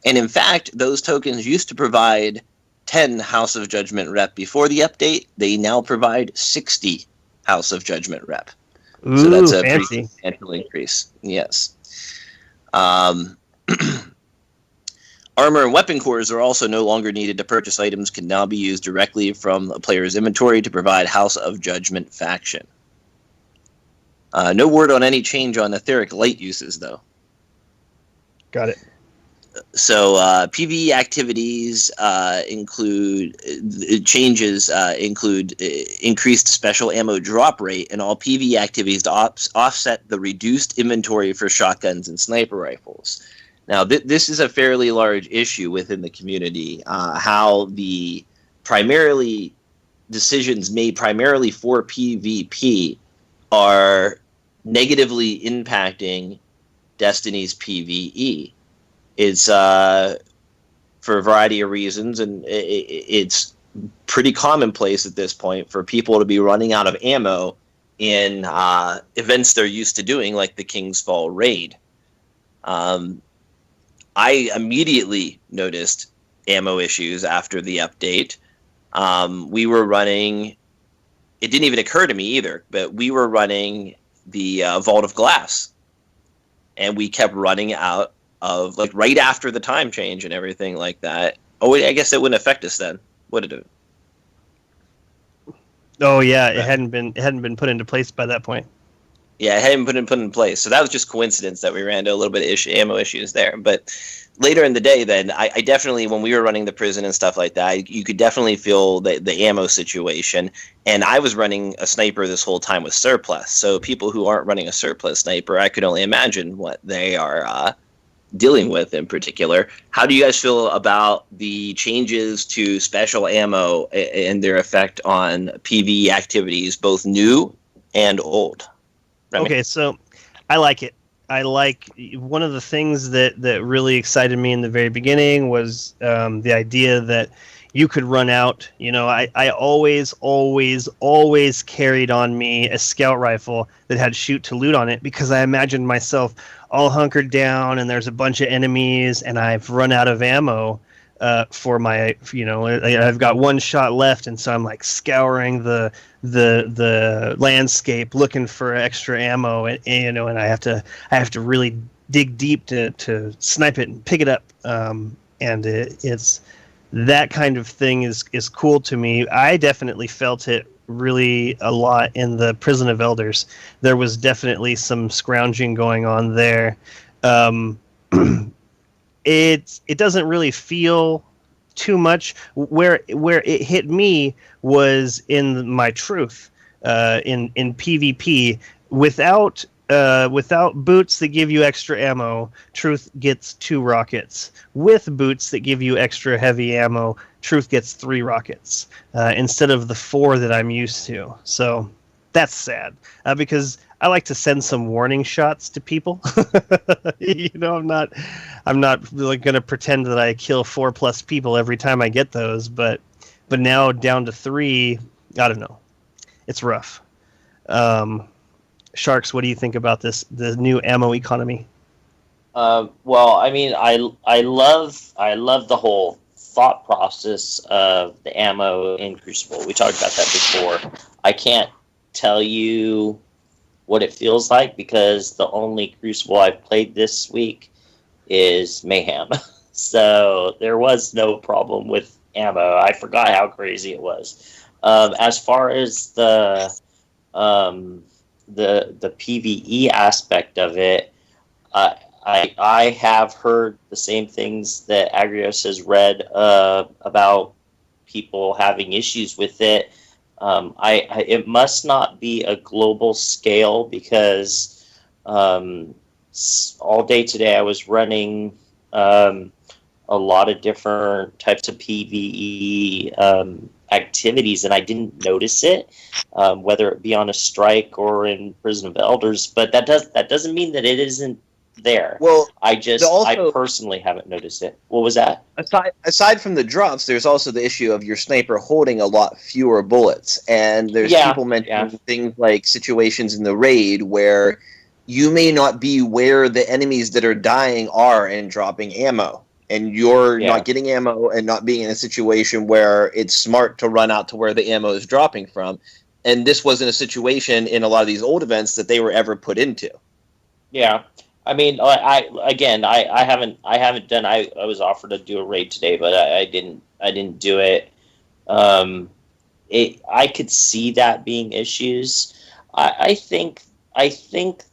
And in fact, those tokens used to provide 10 House of Judgment rep before the update. They now provide 60 House of Judgment rep. Ooh, so that's a fancy. pretty substantial increase. Yes. Armor and weapon cores are also no longer needed to purchase items, can now be used directly from a player's inventory to provide House of Judgment faction. No word on any change on etheric light uses, though. Got it. So PvE activities include increased special ammo drop rate in all PvE activities to offset the reduced inventory for shotguns and sniper rifles. Now, this is a fairly large issue within the community, how the decisions made primarily for PvP are negatively impacting Destiny's PvE. It's for a variety of reasons, and it's pretty commonplace at this point for people to be running out of ammo in events they're used to doing, like the King's Fall raid. I immediately noticed ammo issues after the update. We were running, it didn't even occur to me either, but we were running the Vault of Glass, and we kept running out of, like, right after the time change and everything like that, Oh, wait, I guess it wouldn't affect us then, would it? Oh yeah, it hadn't been put into place by that point. Yeah, it hadn't been put in place. So that was just coincidence that we ran into a little bit of ammo issues there. But later in the day, then, I definitely, when we were running the prison and stuff like that, you could definitely feel the ammo situation. And I was running a sniper this whole time with surplus. So people who aren't running a surplus sniper, I could only imagine what they are dealing with in particular. How do you guys feel about the changes to special ammo and their effect on PvE activities, both new and old? Remy? Okay, so I like it. I like one of the things that really excited me in the very beginning was the idea that you could run out. You know, I always carried on me a scout rifle that had shoot to loot on it because I imagined myself all hunkered down and there's a bunch of enemies and I've run out of ammo for my, you know, I've got one shot left, and so I'm like scouring the landscape looking for extra ammo, and you know, and I have to really dig deep to snipe it and pick it up, and it's that kind of thing is cool to me. I definitely felt it really a lot in the Prison of Elders. There was definitely some scrounging going on there. It doesn't really feel too much. Where it hit me was in my truth, in PvP. Without boots that give you extra ammo, truth gets 2 rockets. With boots that give you extra heavy ammo, truth gets 3 rockets instead of the 4 that I'm used to. So that's sad because I like to send some warning shots to people. You know, I'm not really going to pretend that I kill 4+ people every time I get those, but now down to 3, I don't know. It's rough. Sharks, what do you think about the new ammo economy? Well, I mean, I love the whole thought process of the ammo in Crucible. We talked about that before. I can't tell you what it feels like because the only Crucible I've played this week is Mayhem. So there was no problem with ammo. I forgot how crazy it was. As far as the PvE aspect of it, I have heard the same things that Agrios has read about people having issues with it. It must not be a global scale because all day today I was running a lot of different types of PvE activities, and I didn't notice it, whether it be on a strike or in Prison of Elders. But that doesn't mean that it isn't there. Well, I personally haven't noticed it. What was that? Aside from the drops, there's also the issue of your sniper holding a lot fewer bullets, and there's people mentioning things like situations in the raid where you may not be where the enemies that are dying are and dropping ammo, and you're not getting ammo and not being in a situation where it's smart to run out to where the ammo is dropping from. And this wasn't a situation in a lot of these old events that they were ever put into. Yeah. I mean, I haven't done. I was offered to do a raid today, but I didn't do it. I could see that being issues. I think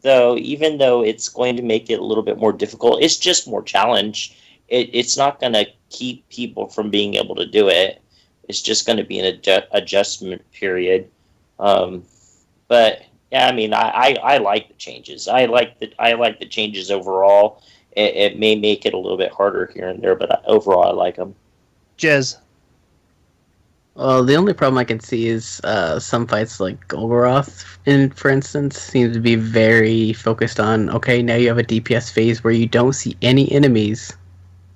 though, even though it's going to make it a little bit more difficult, it's just more challenge. It's not going to keep people from being able to do it. It's just going to be an adjustment period. But yeah, I mean, I like the changes. I like the changes overall. It may make it a little bit harder here and there, but overall, I like them. Jez. Well, the only problem I can see is some fights like Golgoroth, for instance, seem to be very focused on, okay, now you have a DPS phase where you don't see any enemies,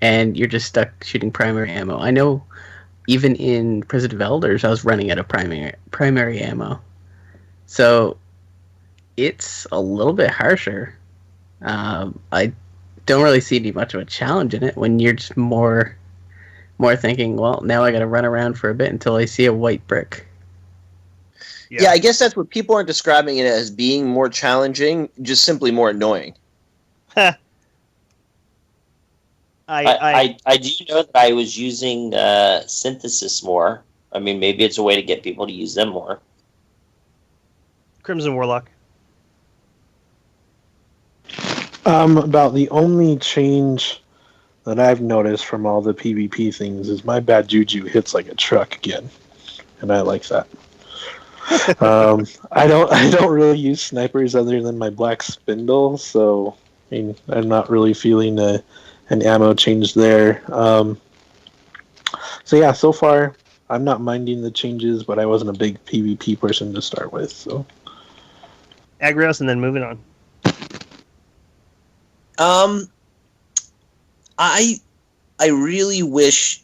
and you're just stuck shooting primary ammo. I know even in Prison of Elders, I was running out of primary ammo. So it's a little bit harsher. I don't really see much of a challenge in it when you're just more thinking, well, now I got to run around for a bit until I see a white brick. Yeah, I guess that's what people aren't describing it as being more challenging, just simply more annoying. I do know that I was using synthesis more. I mean, maybe it's a way to get people to use them more. Crimson Warlock. About the only change that I've noticed from all the PvP things is my bad juju hits like a truck again, and I like that. I don't really use snipers other than my black spindle, so I mean I'm not really feeling an ammo change there. So yeah, so far I'm not minding the changes, but I wasn't a big PvP person to start with, so. Agrios, and then moving on. I really wish,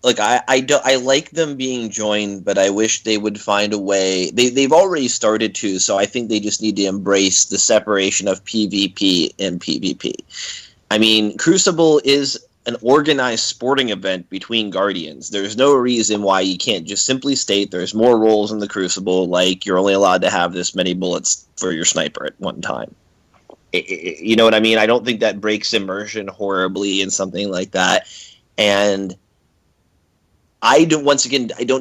like I like them being joined, but I wish they would find a way. They've already started to, so I think they just need to embrace the separation of PvP and PvP. I mean, Crucible is an organized sporting event between Guardians. There's no reason why you can't just simply state there's more roles in the Crucible, like you're only allowed to have this many bullets for your sniper at one time. You know what I mean? I don't think that breaks immersion horribly in something like that. And I don't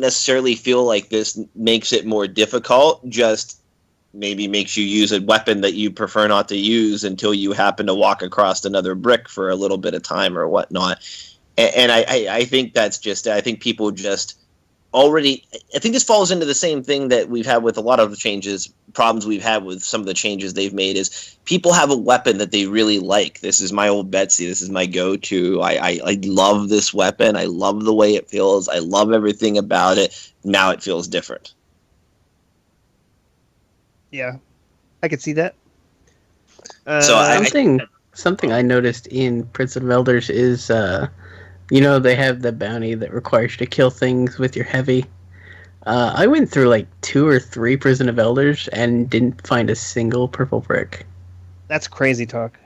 necessarily feel like this makes it more difficult, just maybe makes you use a weapon that you prefer not to use until you happen to walk across another brick for a little bit of time or whatnot. And I think that's just, I think people just already, I think this falls into the same thing that we've had with a lot of the problems we've had with some of the changes they've made, is people have a weapon that they really like. This is my old Betsy. This is my go-to. I love this weapon. I love the way it feels. I love everything about it. Now it feels different. Yeah, I could see that. Something I noticed in Prince of Elders is, they have the bounty that requires you to kill things with your heavy. I went through like 2 or 3 Prison of Elders and didn't find a single purple brick. That's crazy talk.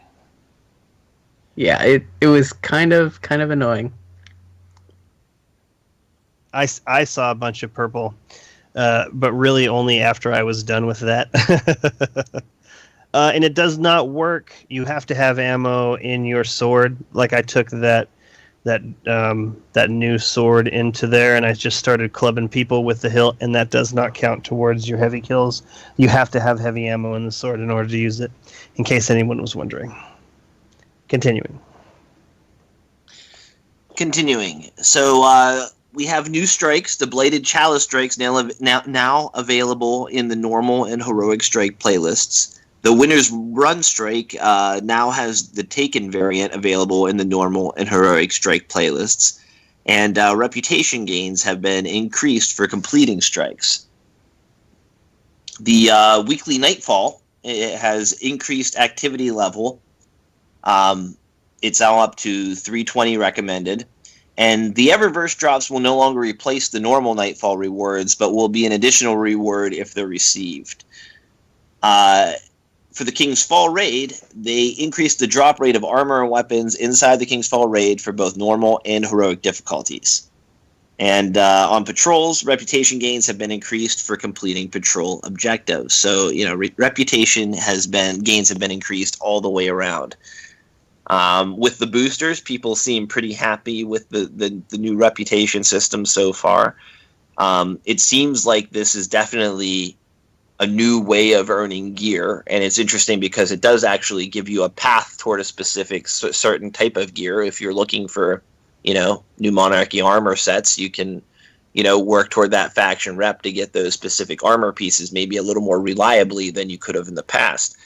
Yeah, it was kind of annoying. I saw a bunch of purple, but really only after I was done with that. And it does not work. You have to have ammo in your sword. Like I took that new sword into there, and I just started clubbing people with the hilt, and that does not count towards your heavy kills. You have to have heavy ammo in the sword in order to use it, in case anyone was wondering. Continuing. So we have new strikes. The Bladed Chalice strikes now available in the normal and heroic strike playlists. The Winner's Run strike now has the Taken variant available in the normal and heroic strike playlists, and reputation gains have been increased for completing strikes. The weekly Nightfall, it has increased activity level. It's now up to 320 recommended. And the Eververse drops will no longer replace the normal Nightfall rewards, but will be an additional reward if they're received. For the King's Fall raid, they increased the drop rate of armor and weapons inside the King's Fall raid for both normal and heroic difficulties. And on patrols, reputation gains have been increased for completing patrol objectives. So, reputation gains have been increased all the way around. With the boosters, people seem pretty happy with the new reputation system so far. It seems like this is definitely a new way of earning gear, and it's interesting because it does actually give you a path toward a specific certain type of gear. If you're looking for, new Monarchy armor sets, you can, work toward that faction rep to get those specific armor pieces maybe a little more reliably than you could have in the past.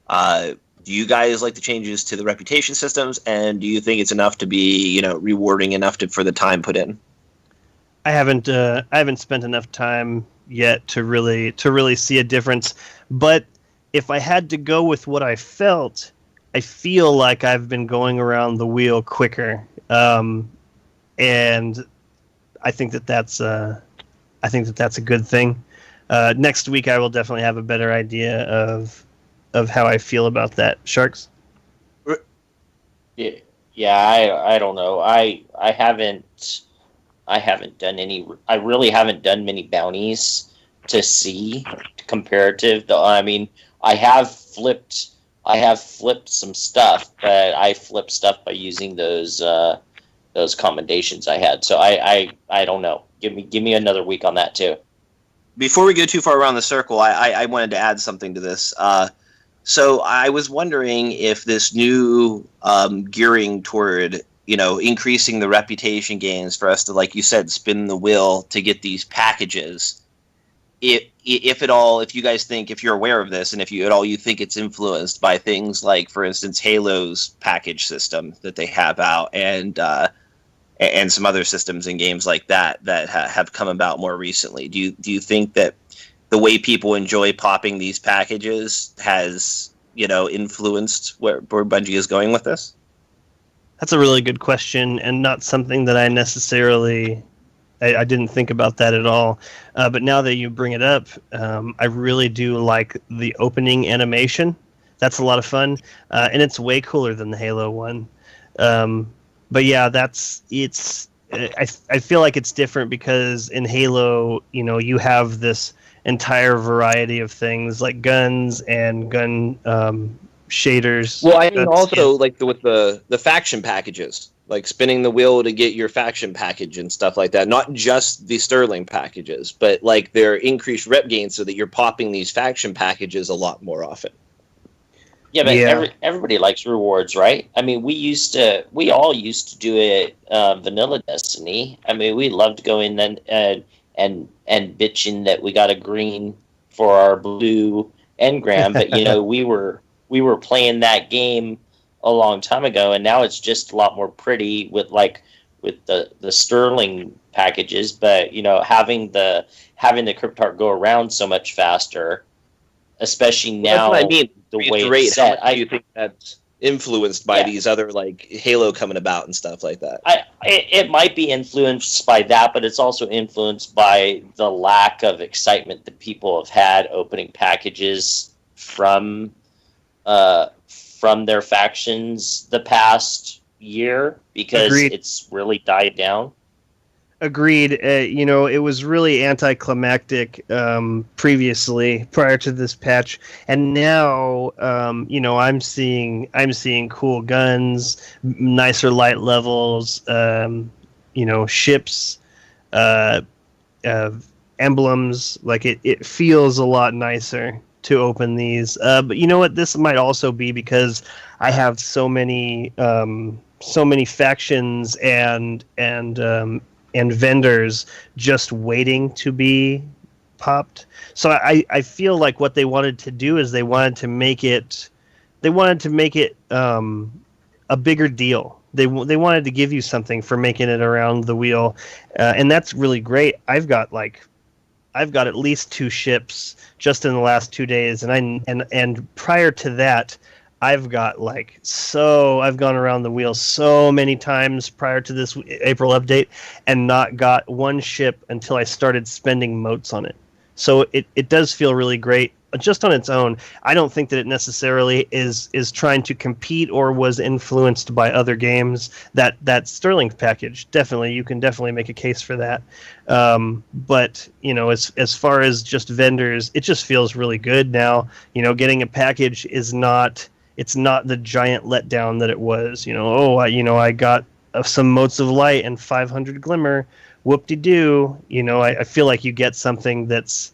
Do you guys like the changes to the reputation systems, and do you think it's enough to be, rewarding enough for the time put in? I haven't spent enough time yet to really see a difference, but if I had to go with what I felt, I feel like I've been going around the wheel quicker, and I think that's a good thing. Next week I will definitely have a better idea of how I feel about that. Sharks? Yeah, I don't know. I really haven't done many bounties to see comparative. I mean, I have flipped I have flipped some stuff, but I flipped stuff by using those commendations I had. So I don't know. Give me another week on that too. Before we go too far around the circle, I wanted to add something to this. So I was wondering if this new gearing toward, increasing the reputation gains for us to, like you said, spin the wheel to get these packages, if at all, if you guys think, if you're aware of this, and if you at all you think it's influenced by things like, for instance, Halo's package system that they have out, and some other systems and games like that have come about more recently. Do you think that the way people enjoy popping these packages has, influenced where Bungie is going with this? That's a really good question, and not something that I necessarily... I didn't think about that at all. But now that you bring it up, I really do like the opening animation. That's a lot of fun, and it's way cooler than the Halo one. But yeah, I feel like it's different because in Halo, you have this entire variety of things like guns and gun shaders. Well, I mean, also like with the faction packages, like spinning the wheel to get your faction package and stuff like that. Not just the Sterling packages, but like their increased rep gains so that you're popping these faction packages a lot more often. Yeah, but everybody likes rewards, right? I mean, we all used to do it vanilla Destiny. I mean, we loved going and bitching that we got a green for our blue engram, but we were playing that game a long time ago, and now it's just a lot more pretty with the Sterling packages. But having the Cryptarch go around so much faster, especially now. That's what I mean. The way great. it's set. How do you think that's influenced by these other like Halo coming about and stuff like that? It might be influenced by that, but it's also influenced by the lack of excitement that people have had opening packages from their factions the past year, because Agreed. It's really died down. Agreed. It was really anticlimactic previously, prior to this patch, and now, I'm seeing cool guns, nicer light levels, ships, emblems. Like it feels a lot nicer to open these. But you know what? This might also be because I have so many factions and vendors just waiting to be popped. So I feel like what they wanted to do is they wanted to make it a bigger deal. They wanted to give you something for making it around the wheel, and that's really great. I've got at least 2 ships just in the last 2 days, and prior to that, I've gone around the wheel so many times prior to this April update and not got one ship until I started spending motes on it. So it does feel really great just on its own. I don't think that it necessarily is trying to compete or was influenced by other games. That Sterling package, you can definitely make a case for that. But as far as just vendors, it just feels really good now. Getting a package is not. It's not the giant letdown that it was. I got some motes of light and 500 glimmer. Whoop-de-doo. I feel like you get something that's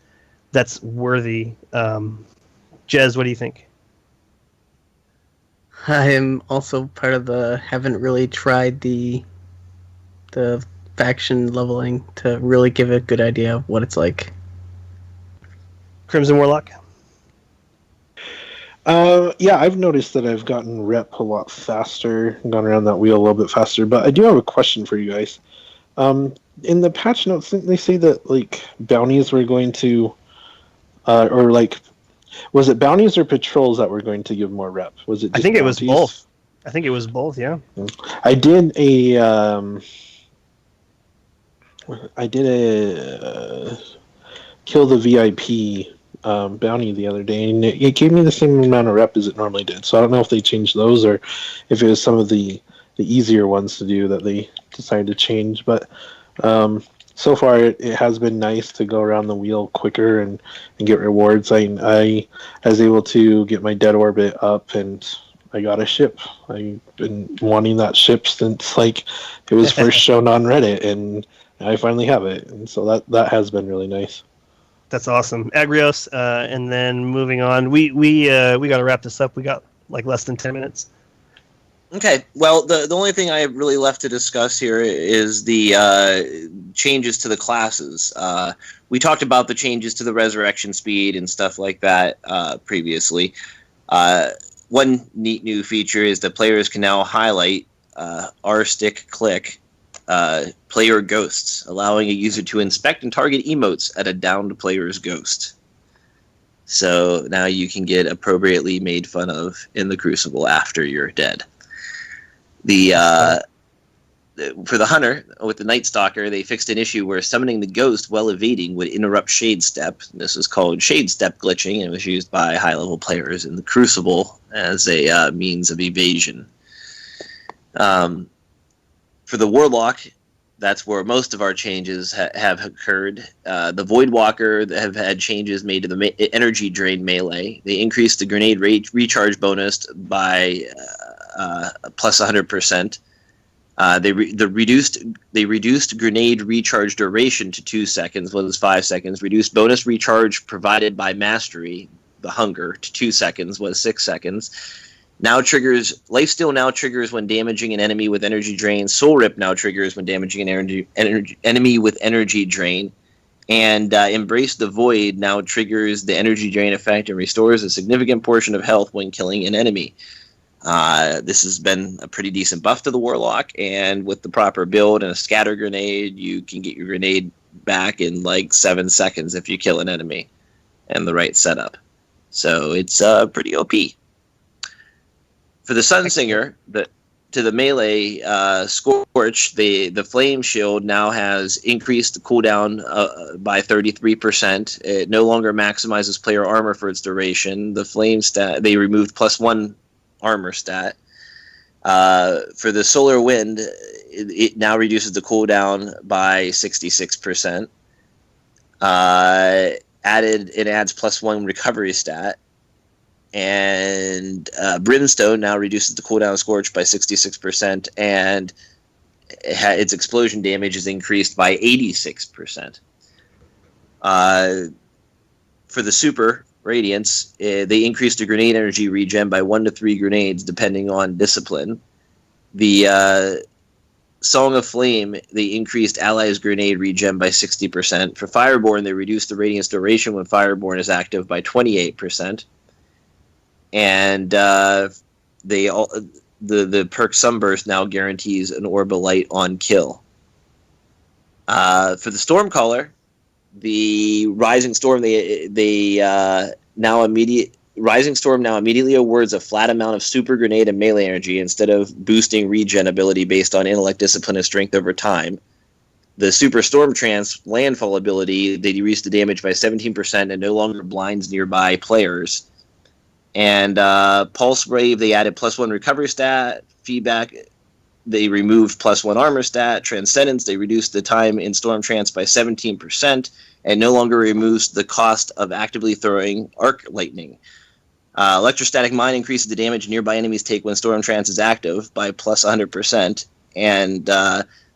worthy. Jez, what do you think? I'm also part of haven't really tried the faction leveling to really give a good idea of what it's like. Crimson Warlock? Yeah, I've noticed that I've gotten rep a lot faster, gone around that wheel a little bit faster, but I do have a question for you guys. In the patch notes, didn't they say that, like, bounties were going to, was it bounties or patrols that were going to give more rep? Was it just I think bounties? It was both. I think it was both, yeah. I did a kill the VIP bounty the other day, and it gave me the same amount of rep as it normally did. So I don't know if they changed those or if it was some of the easier ones to do that they decided to change. But so far it has been nice to go around the wheel quicker and get rewards. I was able to get my dead orbit up and I got a ship. I've been wanting that ship since like it was first shown on Reddit, and I finally have it, and so that has been really nice. That's awesome, Agrios. And then moving on, we got to wrap this up. We got like less than 10 minutes. Okay, well, the only thing I have really left to discuss here is the changes to the classes. We talked about the changes to the resurrection speed and stuff like that previously. One neat new feature is that players can now highlight R-stick click player ghosts, allowing a user to inspect and target emotes at a downed player's ghost. So now you can get appropriately made fun of in the Crucible after you're dead. For the hunter with the Night Stalker, they fixed an issue where summoning the ghost while evading would interrupt Shade Step. This is called Shade Step glitching, and it was used by high-level players in the Crucible as a means of evasion. For the Warlock, that's where most of our changes have occurred. The Voidwalker have had changes made to the energy drain melee. They increased the grenade recharge bonus by plus 100%. They reduced grenade recharge duration to 2 seconds, was 5 seconds. Reduced bonus recharge provided by mastery, the hunger, to 2 seconds, was 6 seconds. Lifesteal now triggers when damaging an enemy with energy drain. Soul Rip now triggers when damaging an enemy with energy drain. And Embrace the Void now triggers the energy drain effect and restores a significant portion of health when killing an enemy. This has been a pretty decent buff to the Warlock, and with the proper build and a scatter grenade, you can get your grenade back in like 7 seconds if you kill an enemy and the right setup. So it's pretty OP. For the Sunsinger, to the melee Scorch, the Flame Shield now has increased the cooldown by 33%. It no longer maximizes player armor for its duration. The Flame stat, they removed +1 armor stat. For the Solar Wind, it now reduces the cooldown by 66%. It adds +1 recovery stat. And Brimstone now reduces the cooldown of Scorch by 66%, and its explosion damage is increased by 86%. For the Super Radiance, they increased the grenade energy regen by 1 to 3 grenades, depending on discipline. The Song of Flame, they increased allies' grenade regen by 60%. For Fireborn, they reduced the Radiance duration when Fireborn is active by 28%. And the perk Sunburst now guarantees an Orb of Light on kill. For the Stormcaller, the Rising Storm Rising Storm now immediately awards a flat amount of super grenade and melee energy instead of boosting regen ability based on intellect, discipline, and strength over time. The Super Storm Trance landfall ability, they decrease the damage by 17% and no longer blinds nearby players. And Pulse Wave, they added +1 recovery stat. Feedback, they removed +1 armor stat. Transcendence, they reduced the time in Storm Trance by 17% and no longer removes the cost of actively throwing Arc Lightning. Electrostatic Mine increases the damage nearby enemies take when Storm Trance is active by +100%. And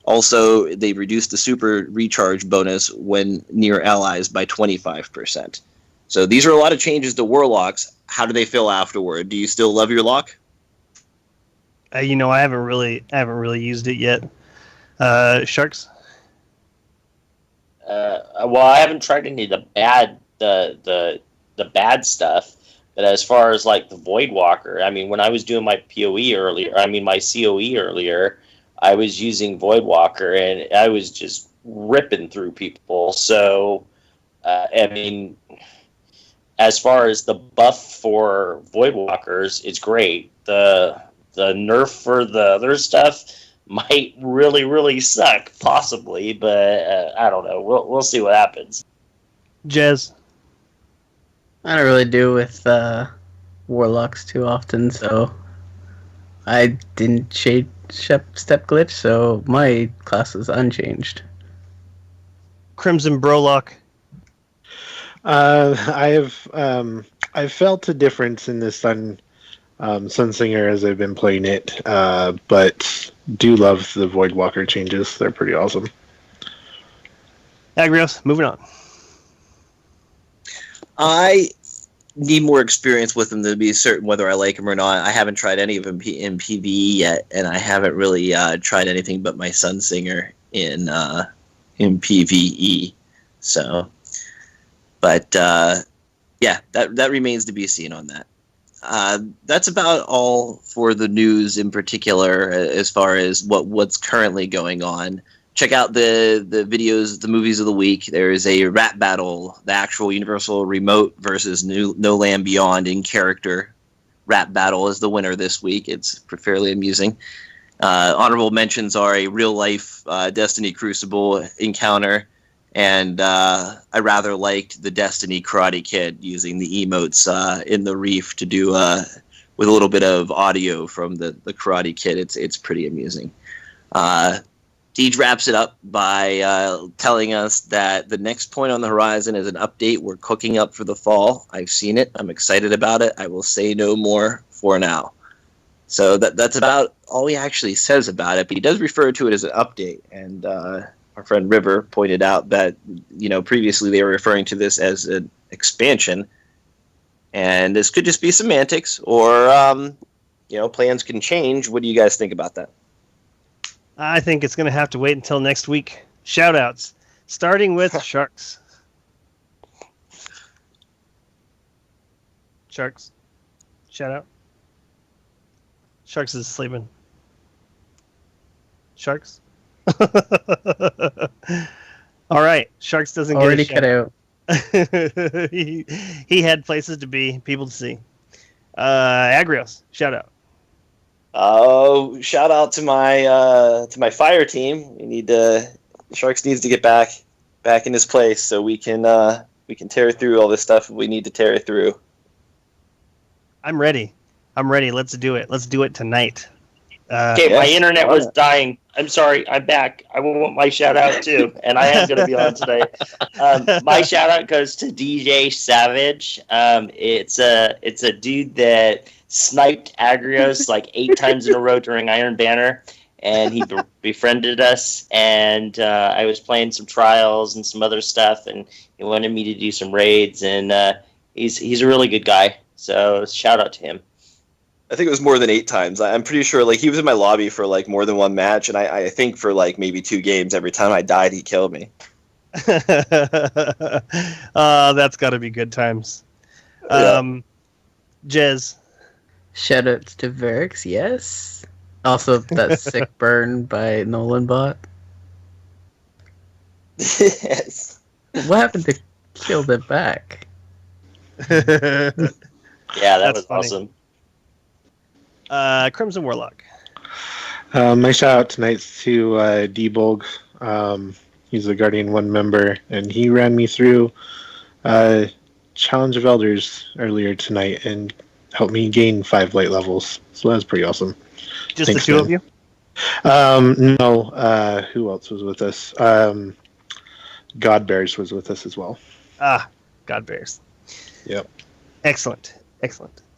also, they reduced the super recharge bonus when near allies by 25%. So these are a lot of changes to Warlocks. How do they feel afterward? Do you still love your lock? I haven't really used it yet. Sharks? Well, I haven't tried any of the bad stuff. But as far as like the Voidwalker, I mean, when I was doing my my COE earlier, I was using Voidwalker and I was just ripping through people. So, I mean, as far as the buff for Voidwalkers, it's great. The nerf for the other stuff might really, really suck, possibly, but I don't know. We'll see what happens. Jez? I don't really do with Warlocks too often, so I didn't step glitch, so my class is unchanged. Crimson Brolock. I've felt a difference in the Sunsinger as I've been playing it, but do love the Voidwalker changes. They're pretty awesome. Agrios, moving on. I need more experience with them to be certain whether I like them or not. I haven't tried any of them in PvE yet, and I haven't really tried anything but my Sunsinger in PvE. So, but yeah, that remains to be seen on that. That's about all for the news in particular, as far as what's currently going on. Check out the videos, the movies of the week. There is a rap battle, the actual Universal Remote versus No Land Beyond in character rap battle is the winner this week. It's fairly amusing. Honorable mentions are a real life Destiny Crucible encounter, and I rather liked the Destiny Karate Kid using the emotes in the reef to do with a little bit of audio from the Karate Kid. It's pretty amusing. Deej wraps it up by telling us that the next point on the horizon is an update we're cooking up for the fall. I've seen it. I'm excited about it. I will say no more for now. So that's about all he actually says about it, but he does refer to it as an update. And our friend River pointed out that, previously they were referring to this as an expansion. And this could just be semantics, or, plans can change. What do you guys think about that? I think it's going to have to wait until next week. Shoutouts, starting with Sharks. Sharks, shout out. Sharks is sleeping. Sharks. All right, Sharks doesn't Already get a cut out. he had places to be, people to see. Agrios, shout out. Oh, shout out to my fire team. Sharks needs to get back in his place so we can tear through all this stuff we need to tear through. I'm ready. Let's do it. Let's do it tonight. Okay, my internet was dying. I'm sorry. I'm back. I want my shout out too, and I am going to be on today. My shout out goes to DJ Savage. It's a dude that sniped Agrios like 8 times in a row during Iron Banner, and he befriended us. And I was playing some trials and some other stuff, and he wanted me to do some raids. And he's a really good guy. So shout out to him. I think it was more than 8 times. I'm pretty sure he was in my lobby for more than one match, and I think for maybe 2 games. Every time I died, he killed me. That's got to be good times. Jez. Shoutouts to Verix, yes. Also, that sick burn by Nolan Bot. Yes. What happened to kill them back? Yeah, that was funny. awesome. Crimson Warlock. My shout out tonight's to D-Bolg. He's a Guardian 1 member, and he ran me through Challenge of Elders earlier tonight and helped me gain 5 light levels. So that was pretty awesome. Just Thanks, the two man. of you? No. Who else was with us? God Bears was with us as well. God Bears. Yep. Excellent.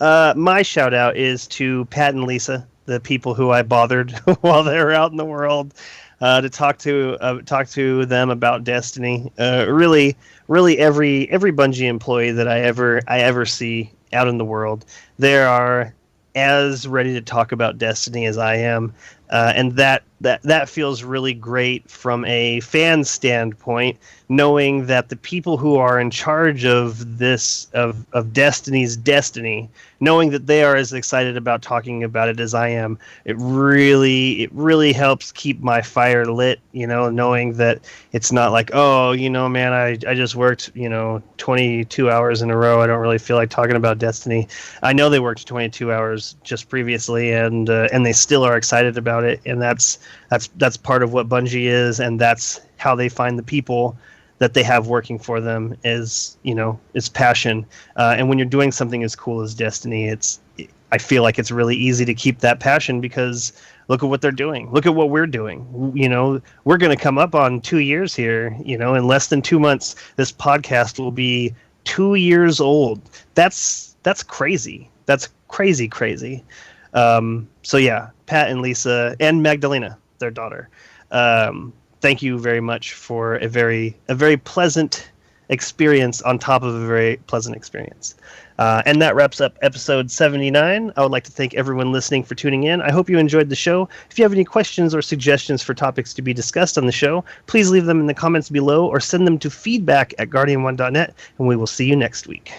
My shout out is to Pat and Lisa, the people who I bothered while they were out in the world, to talk to them about Destiny. Really every Bungie employee that I ever see out in the world, they are as ready to talk about Destiny as I am, and that feels really great from a fan standpoint, knowing that the people who are in charge of this of Destiny's Destiny, knowing that they are as excited about talking about it as I am, it really helps keep my fire lit, knowing that it's not like, oh, man, I just worked 22 hours in a row, I don't really feel like talking about Destiny. I know they worked 22 hours just previously, and they still are excited about it, and that's part of what Bungie is, and that's how they find the people that they have working for them is passion. And when you're doing something as cool as Destiny, I feel like it's really easy to keep that passion because look at what they're doing. Look at what we're doing. You know, we're going to come up on 2 years here. You know, in less than 2 months, this podcast will be 2 years old. That's crazy. That's crazy. So yeah, Pat and Lisa and Magdalena, their daughter. Thank you very much for a very pleasant experience on top of a very pleasant experience. And that wraps up episode 79. I would like to thank everyone listening for tuning in. I hope you enjoyed the show. If you have any questions or suggestions for topics to be discussed on the show, please leave them in the comments below or send them to feedback@guardian1.net, and we will see you next week.